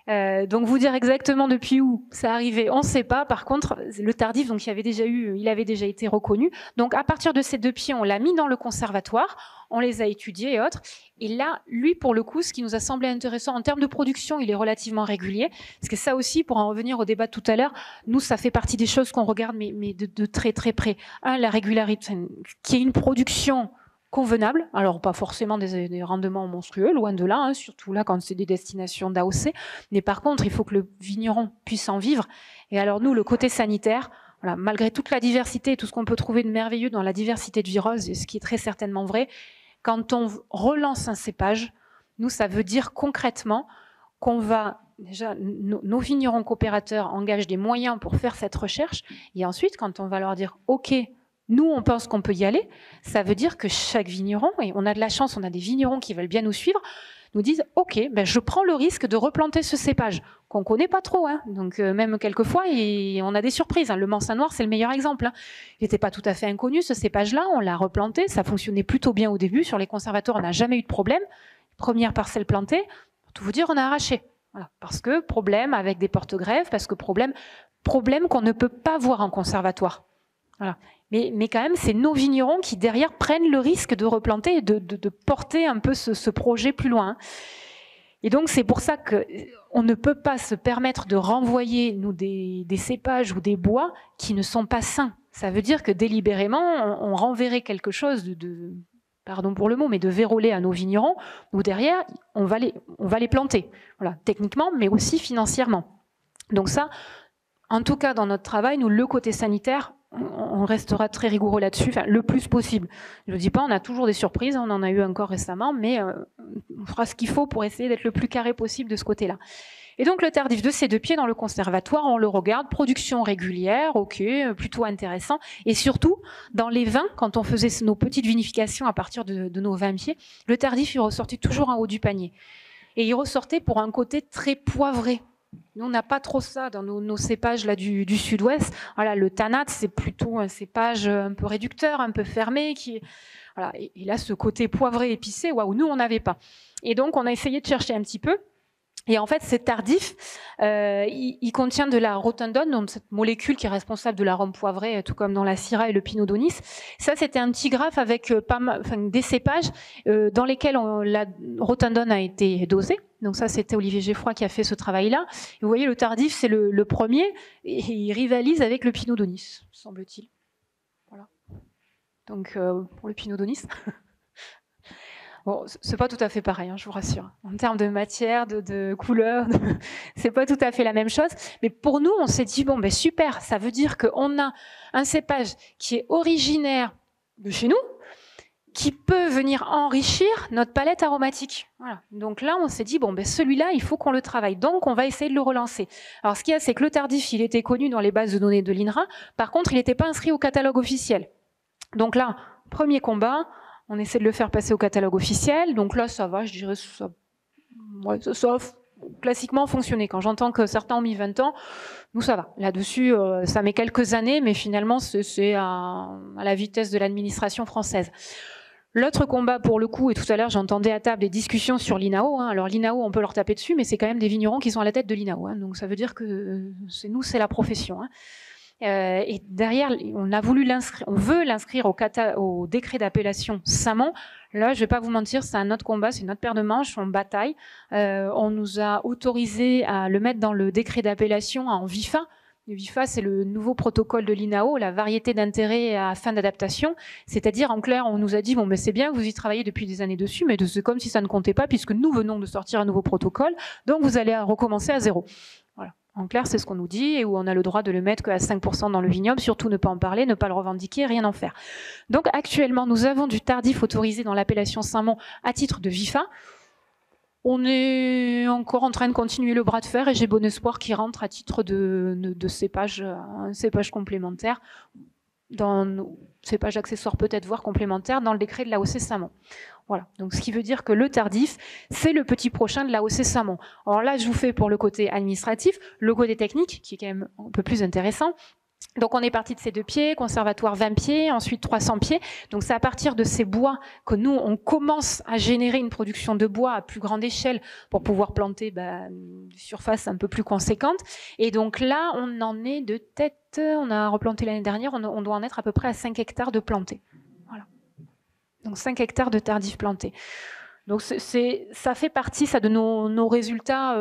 Donc vous dire exactement depuis où ça arrivait, on ne sait pas. Par contre, le Tardif, donc il avait déjà été reconnu. Donc à partir de ces 2 pieds, on l'a mis dans le conservatoire, on les a étudiés et autres. Et là, lui, pour le coup, ce qui nous a semblé intéressant en termes de production, il est relativement régulier. Parce que ça aussi, pour en revenir au débat de tout à l'heure, nous, ça fait partie des choses qu'on regarde, mais de très très près. La régularité, qui est une production convenable, alors pas forcément des rendements monstrueux, loin de là, hein, surtout là quand c'est des destinations d'AOC, mais par contre il faut que le vigneron puisse en vivre. Et alors nous, le côté sanitaire, voilà, malgré toute la diversité et tout ce qu'on peut trouver de merveilleux dans la diversité de viroses, et ce qui est très certainement vrai, quand on relance un cépage, nous ça veut dire concrètement qu'on va déjà, nos vignerons coopérateurs engagent des moyens pour faire cette recherche, et ensuite quand on va leur dire ok, nous, on pense qu'on peut y aller. Ça veut dire que chaque vigneron, et on a de la chance, on a des vignerons qui veulent bien nous suivre, nous disent « Ok, je prends le risque de replanter ce cépage, qu'on ne connaît pas trop. Hein. » Donc même quelquefois, on a des surprises. Hein. Le Mansin Noir, c'est le meilleur exemple. Hein. Il n'était pas tout à fait inconnu, ce cépage-là. On l'a replanté, ça fonctionnait plutôt bien au début. Sur les conservatoires, on n'a jamais eu de problème. Première parcelle plantée, pour tout vous dire, on a arraché. Voilà, parce que problème avec des porte-greffes, parce que problème qu'on ne peut pas voir en conservatoire. Voilà. Mais quand même, c'est nos vignerons qui, derrière, prennent le risque de replanter et de porter un peu ce projet plus loin. Et donc, c'est pour ça qu'on ne peut pas se permettre de renvoyer, nous, des cépages ou des bois qui ne sont pas sains. Ça veut dire que délibérément, on renverrait quelque chose pardon pour le mot, mais de vérolé à nos vignerons, où derrière, on va les planter. Voilà, techniquement, mais aussi financièrement. Donc ça, en tout cas, dans notre travail, nous, le côté sanitaire, on restera très rigoureux là-dessus, enfin, le plus possible. Je ne dis pas, on a toujours des surprises, on en a eu encore récemment, mais on fera ce qu'il faut pour essayer d'être le plus carré possible de ce côté-là. Et donc le tardif de ces 2 pieds dans le conservatoire, on le regarde, production régulière, ok, plutôt intéressant. Et surtout, dans les vins, quand on faisait nos petites vinifications à partir de nos 20 pieds, le tardif, il ressortait toujours en haut du panier. Et il ressortait pour un côté très poivré. Nous, on n'a pas trop ça dans nos cépages là, du sud-ouest. Voilà, le tanat, c'est plutôt un cépage un peu réducteur, un peu fermé. Voilà. Et là, ce côté poivré, épicé, waouh, nous, on n'avait pas. Et donc, on a essayé de chercher un petit peu. Et en fait, c'est tardif. Il contient de la rotundone, donc cette molécule qui est responsable de l'arôme poivré, tout comme dans la syrah et le pinot d'Aunis. Ça, c'était un petit graphe avec des cépages dans lesquels la rotundone a été dosée. Donc ça, c'était Olivier Geffroy qui a fait ce travail-là. Et vous voyez, le tardif, c'est le premier, et il rivalise avec le pinot d'Aunis, semble-t-il. Voilà. Donc, pour le pinot d'Aunis... Bon, c'est pas tout à fait pareil, hein, je vous rassure. En termes de matière, de couleur, c'est pas tout à fait la même chose. Mais pour nous, on s'est dit, bon, ben super, ça veut dire qu'on a un cépage qui est originaire de chez nous, qui peut venir enrichir notre palette aromatique. Voilà. Donc là, on s'est dit, bon, ben celui-là, il faut qu'on le travaille. Donc, on va essayer de le relancer. Alors, ce qu'il y a, c'est que le tardif, il était connu dans les bases de données de l'INRA. Par contre, il n'était pas inscrit au catalogue officiel. Donc là, premier combat, on essaie de le faire passer au catalogue officiel. Donc là, ça va, je dirais, ça a classiquement fonctionné. Quand j'entends que certains ont mis 20 ans, nous, ça va. Là-dessus, ça met quelques années, mais finalement, c'est à la vitesse de l'administration française. L'autre combat, pour le coup, et tout à l'heure, j'entendais à table des discussions sur l'INAO. Hein. Alors l'INAO, on peut leur taper dessus, mais c'est quand même des vignerons qui sont à la tête de l'INAO. Hein. Donc ça veut dire que c'est la profession. Hein. Et derrière, on a voulu l'inscrire, on veut l'inscrire au décret d'appellation Saint-Mont. Là, je vais pas vous mentir, c'est un autre combat, c'est notre paire de manches, on bataille. On nous a autorisé à le mettre dans le décret d'appellation en VIFA. Le VIFA, c'est le nouveau protocole de l'INAO, la variété d'intérêt à fin d'adaptation. C'est-à-dire, en clair, on nous a dit, bon, mais c'est bien, vous y travaillez depuis des années dessus, mais c'est comme si ça ne comptait pas, puisque nous venons de sortir un nouveau protocole, donc vous allez recommencer à zéro. Voilà. En clair, c'est ce qu'on nous dit, et où on a le droit de le mettre qu'à 5% dans le vignoble, surtout ne pas en parler, ne pas le revendiquer, rien en faire. Donc actuellement, nous avons du tardif autorisé dans l'appellation Saint-Mont à titre de VIFA. On est encore en train de continuer le bras de fer, et j'ai bon espoir qu'il rentre à titre de cépage, un cépage complémentaire, dans nos cépages accessoires peut-être, voire complémentaires, dans le décret de l'AOC Saint-Mont. Voilà, donc ce qui veut dire que le tardif, c'est le petit prochain de l'AOC Saint-Mont. Alors là, je vous fais pour le côté administratif, le côté technique, qui est quand même un peu plus intéressant. Donc on est parti de ces 2 pieds, conservatoire 20 pieds, ensuite 300 pieds. Donc c'est à partir de ces bois que nous, on commence à générer une production de bois à plus grande échelle pour pouvoir planter une surface un peu plus conséquente. Et donc là, on en est de tête, on a replanté l'année dernière, on doit en être à peu près à 5 hectares de plantés. Voilà. Donc 5 hectares de tardif plantés. Donc ça fait partie ça, de nos résultats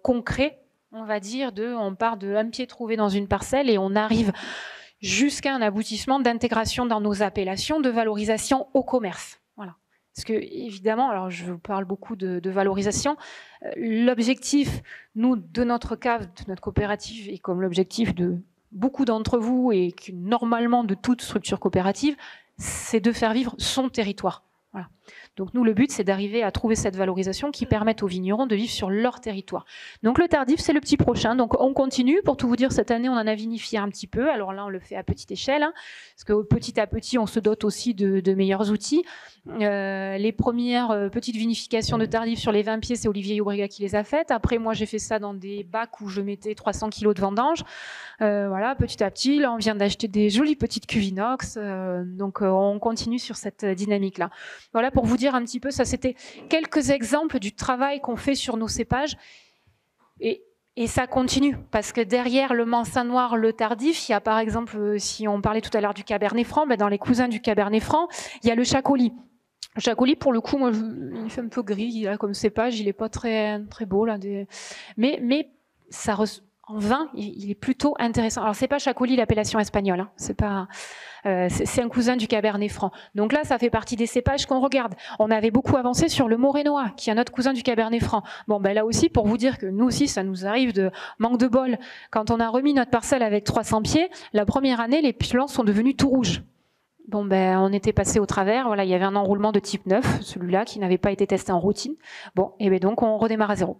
concrets. On va dire on part de 1 pied trouvé dans une parcelle et on arrive jusqu'à un aboutissement d'intégration dans nos appellations, de valorisation au commerce. Voilà. Parce que évidemment, alors je vous parle beaucoup de valorisation. L'objectif, nous, de notre cave, de notre coopérative, et comme l'objectif de beaucoup d'entre vous et normalement de toute structure coopérative, c'est de faire vivre son territoire. Voilà. Donc nous, le but, c'est d'arriver à trouver cette valorisation qui permette aux vignerons de vivre sur leur territoire. Donc le tardif, c'est le petit prochain. Donc on continue. Pour tout vous dire, cette année, on en a vinifié un petit peu. Alors là, on le fait à petite échelle, hein, parce que petit à petit, on se dote aussi de meilleurs outils. Les premières petites vinifications de tardif sur les 20 pieds, c'est Olivier Yobriga qui les a faites. Après, moi, j'ai fait ça dans des bacs où je mettais 300 kg de vendange. Voilà, petit à petit, là, on vient d'acheter des jolies petites cuves inox. Donc on continue sur cette dynamique-là. Voilà, pour vous dire un petit peu, ça c'était quelques exemples du travail qu'on fait sur nos cépages. Et ça continue, parce que derrière le Mansin noir, le tardif, il y a par exemple, si on parlait tout à l'heure du Cabernet Franc, ben dans les cousins du Cabernet Franc, il y a le Chacoli. Le Chacoli, pour le coup, moi, il fait un peu gris, là, comme cépage, il est pas très beau là. Mais ça en vin, il est plutôt intéressant. Alors c'est pas Chacoli l'appellation espagnole, hein. C'est pas. C'est un cousin du Cabernet Franc. Donc là, ça fait partie des cépages qu'on regarde. On avait beaucoup avancé sur le Morénois, qui est un autre cousin du Cabernet Franc. Bon, ben là aussi, pour vous dire que nous aussi, ça nous arrive de manque de bol. Quand on a remis notre parcelle avec 300 pieds, la première année, les plants sont devenus tout rouges. Bon, ben, on était passé au travers. Voilà, il y avait un enroulement de type 9, celui-là, qui n'avait pas été testé en routine. Bon, et ben donc, on redémarre à zéro.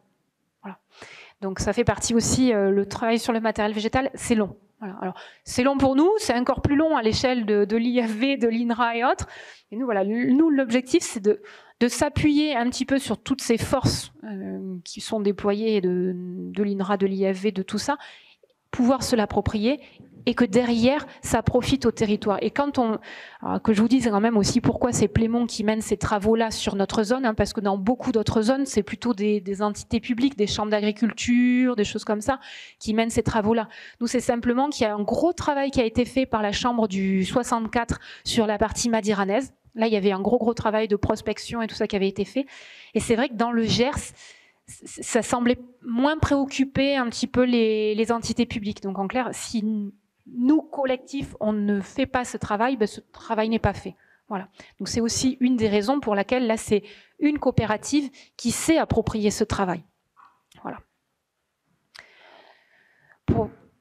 Voilà. Donc, ça fait partie aussi, le travail sur le matériel végétal, c'est long. Voilà. Alors, c'est long pour nous, c'est encore plus long à l'échelle de l'IFV, de l'INRA et autres. Et nous, voilà, nous, l'objectif, c'est de s'appuyer un petit peu sur toutes ces forces qui sont déployées de l'INRA, de l'IFV, de tout ça, pouvoir se l'approprier et que derrière, ça profite au territoire. Et quand que je vous dise quand même aussi pourquoi c'est Plémont qui mène ces travaux-là sur notre zone, hein, parce que dans beaucoup d'autres zones, c'est plutôt des entités publiques, des chambres d'agriculture, des choses comme ça, qui mènent ces travaux-là. Nous, c'est simplement qu'il y a un gros travail qui a été fait par la chambre du 64 sur la partie madiranaise. Là, il y avait un gros travail de prospection et tout ça qui avait été fait. Et c'est vrai que dans le Gers, ça semblait moins préoccuper un petit peu les entités publiques. Donc en clair, si nous, collectifs, on ne fait pas ce travail, ben ce travail n'est pas fait. Voilà. Donc c'est aussi une des raisons pour laquelle là c'est une coopérative qui sait approprier ce travail. Voilà.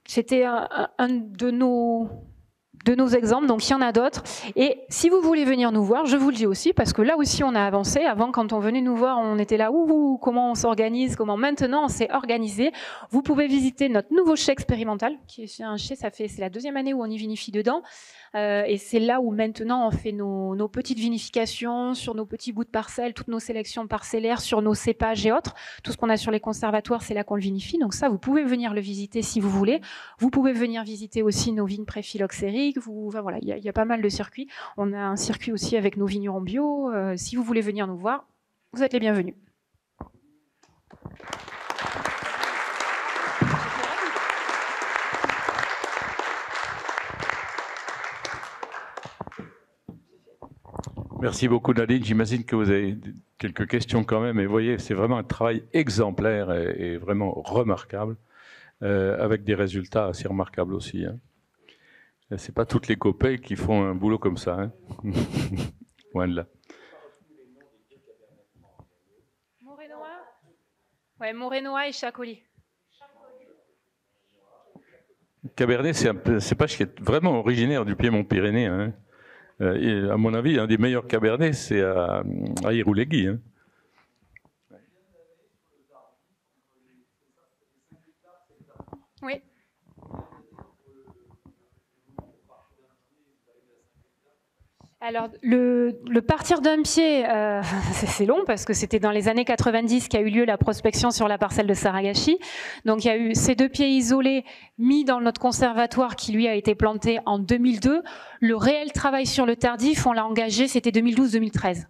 C'était un de nos exemples, donc il y en a d'autres. Et si vous voulez venir nous voir, je vous le dis aussi, parce que là aussi on a avancé. Avant, quand on venait nous voir, on était là, comment on s'organise, comment maintenant on s'est organisé. Vous pouvez visiter notre nouveau chai expérimental, qui est un chai, c'est la deuxième année où on y vinifie dedans. Et c'est là où maintenant on fait nos petites vinifications sur nos petits bouts de parcelles, toutes nos sélections parcellaires, sur nos cépages et autres. Tout ce qu'on a sur les conservatoires, c'est là qu'on le vinifie. Donc ça, vous pouvez venir le visiter si vous voulez. Vous pouvez venir visiter aussi nos vignes pré-phylloxériques. Enfin, voilà, il y a pas mal de circuits. On a un circuit aussi avec nos vignerons bio. Si vous voulez venir nous voir, vous êtes les bienvenus. Merci beaucoup Nadine, j'imagine que vous avez quelques questions quand même, et vous voyez, c'est vraiment un travail exemplaire et vraiment remarquable, avec des résultats assez remarquables aussi. Hein. C'est pas toutes les copées qui font un boulot comme ça, hein. Loin de là. Morénois et Chacoli. Cabernet, c'est un cépage qui est vraiment originaire du Piémont-Pyrénées. Hein. Et à mon avis, un des meilleurs cabernets, c'est à Irouléguy. Hein. Oui. Alors, le partir d'un pied, c'est long parce que c'était dans les années 90 qu'a eu lieu la prospection sur la parcelle de Saragashi. Donc, il y a eu ces 2 pieds isolés mis dans notre conservatoire qui, lui, a été planté en 2002. Le réel travail sur le tardif, on l'a engagé, c'était 2012-2013.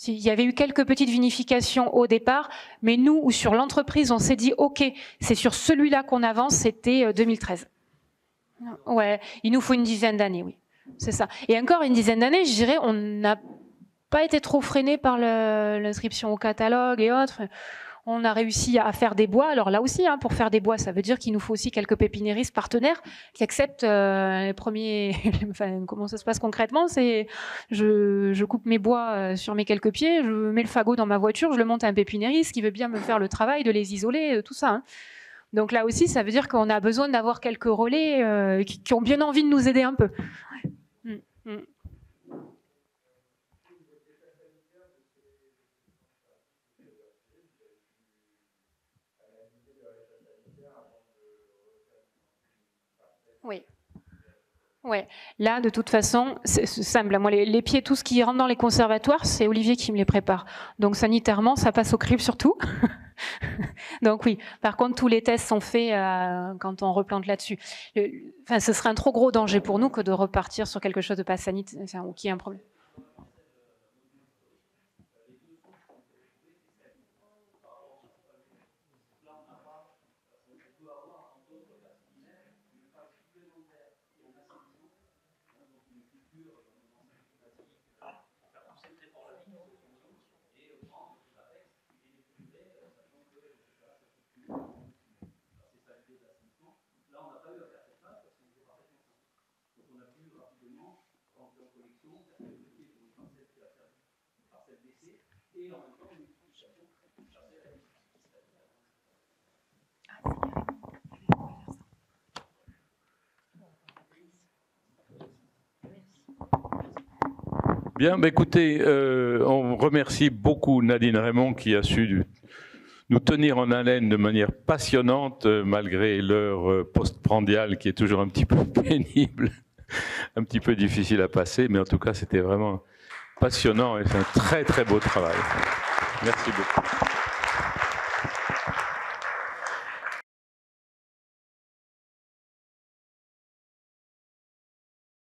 Il y avait eu quelques petites vinifications au départ, mais nous, ou sur l'entreprise, on s'est dit, OK, c'est sur celui-là qu'on avance, c'était 2013. Ouais, il nous faut une dizaine d'années, oui. C'est ça. Et encore une dizaine d'années, je dirais, on n'a pas été trop freiné par l'inscription au catalogue et autres. On a réussi à faire des bois. Alors là aussi, hein, pour faire des bois, ça veut dire qu'il nous faut aussi quelques pépinéristes partenaires qui acceptent les premiers... Enfin, comment ça se passe concrètement? C'est je coupe mes bois sur mes quelques pieds, je mets le fagot dans ma voiture, je le monte à un pépinériste qui veut bien me faire le travail de les isoler, tout ça. Hein. Donc là aussi, ça veut dire qu'on a besoin d'avoir quelques relais qui ont bien envie de nous aider un peu. Oui. Ouais. Là, de toute façon, c'est simple. Moi, les pieds, tout ce qui rentre dans les conservatoires, c'est Olivier qui me les prépare. Donc, sanitairement, ça passe au crible surtout. Donc oui. Par contre, tous les tests sont faits quand on replante là-dessus. Enfin, ce serait un trop gros danger pour nous que de repartir sur quelque chose de pas sanitaire, enfin, ou qui est un problème. Bien, bah écoutez, on remercie beaucoup Nadine Raymond qui a su nous tenir en haleine de manière passionnante malgré l'heure postprandiale qui est toujours un petit peu pénible, un petit peu difficile à passer, mais en tout cas c'était vraiment passionnant et c'est un très très beau travail. Merci beaucoup.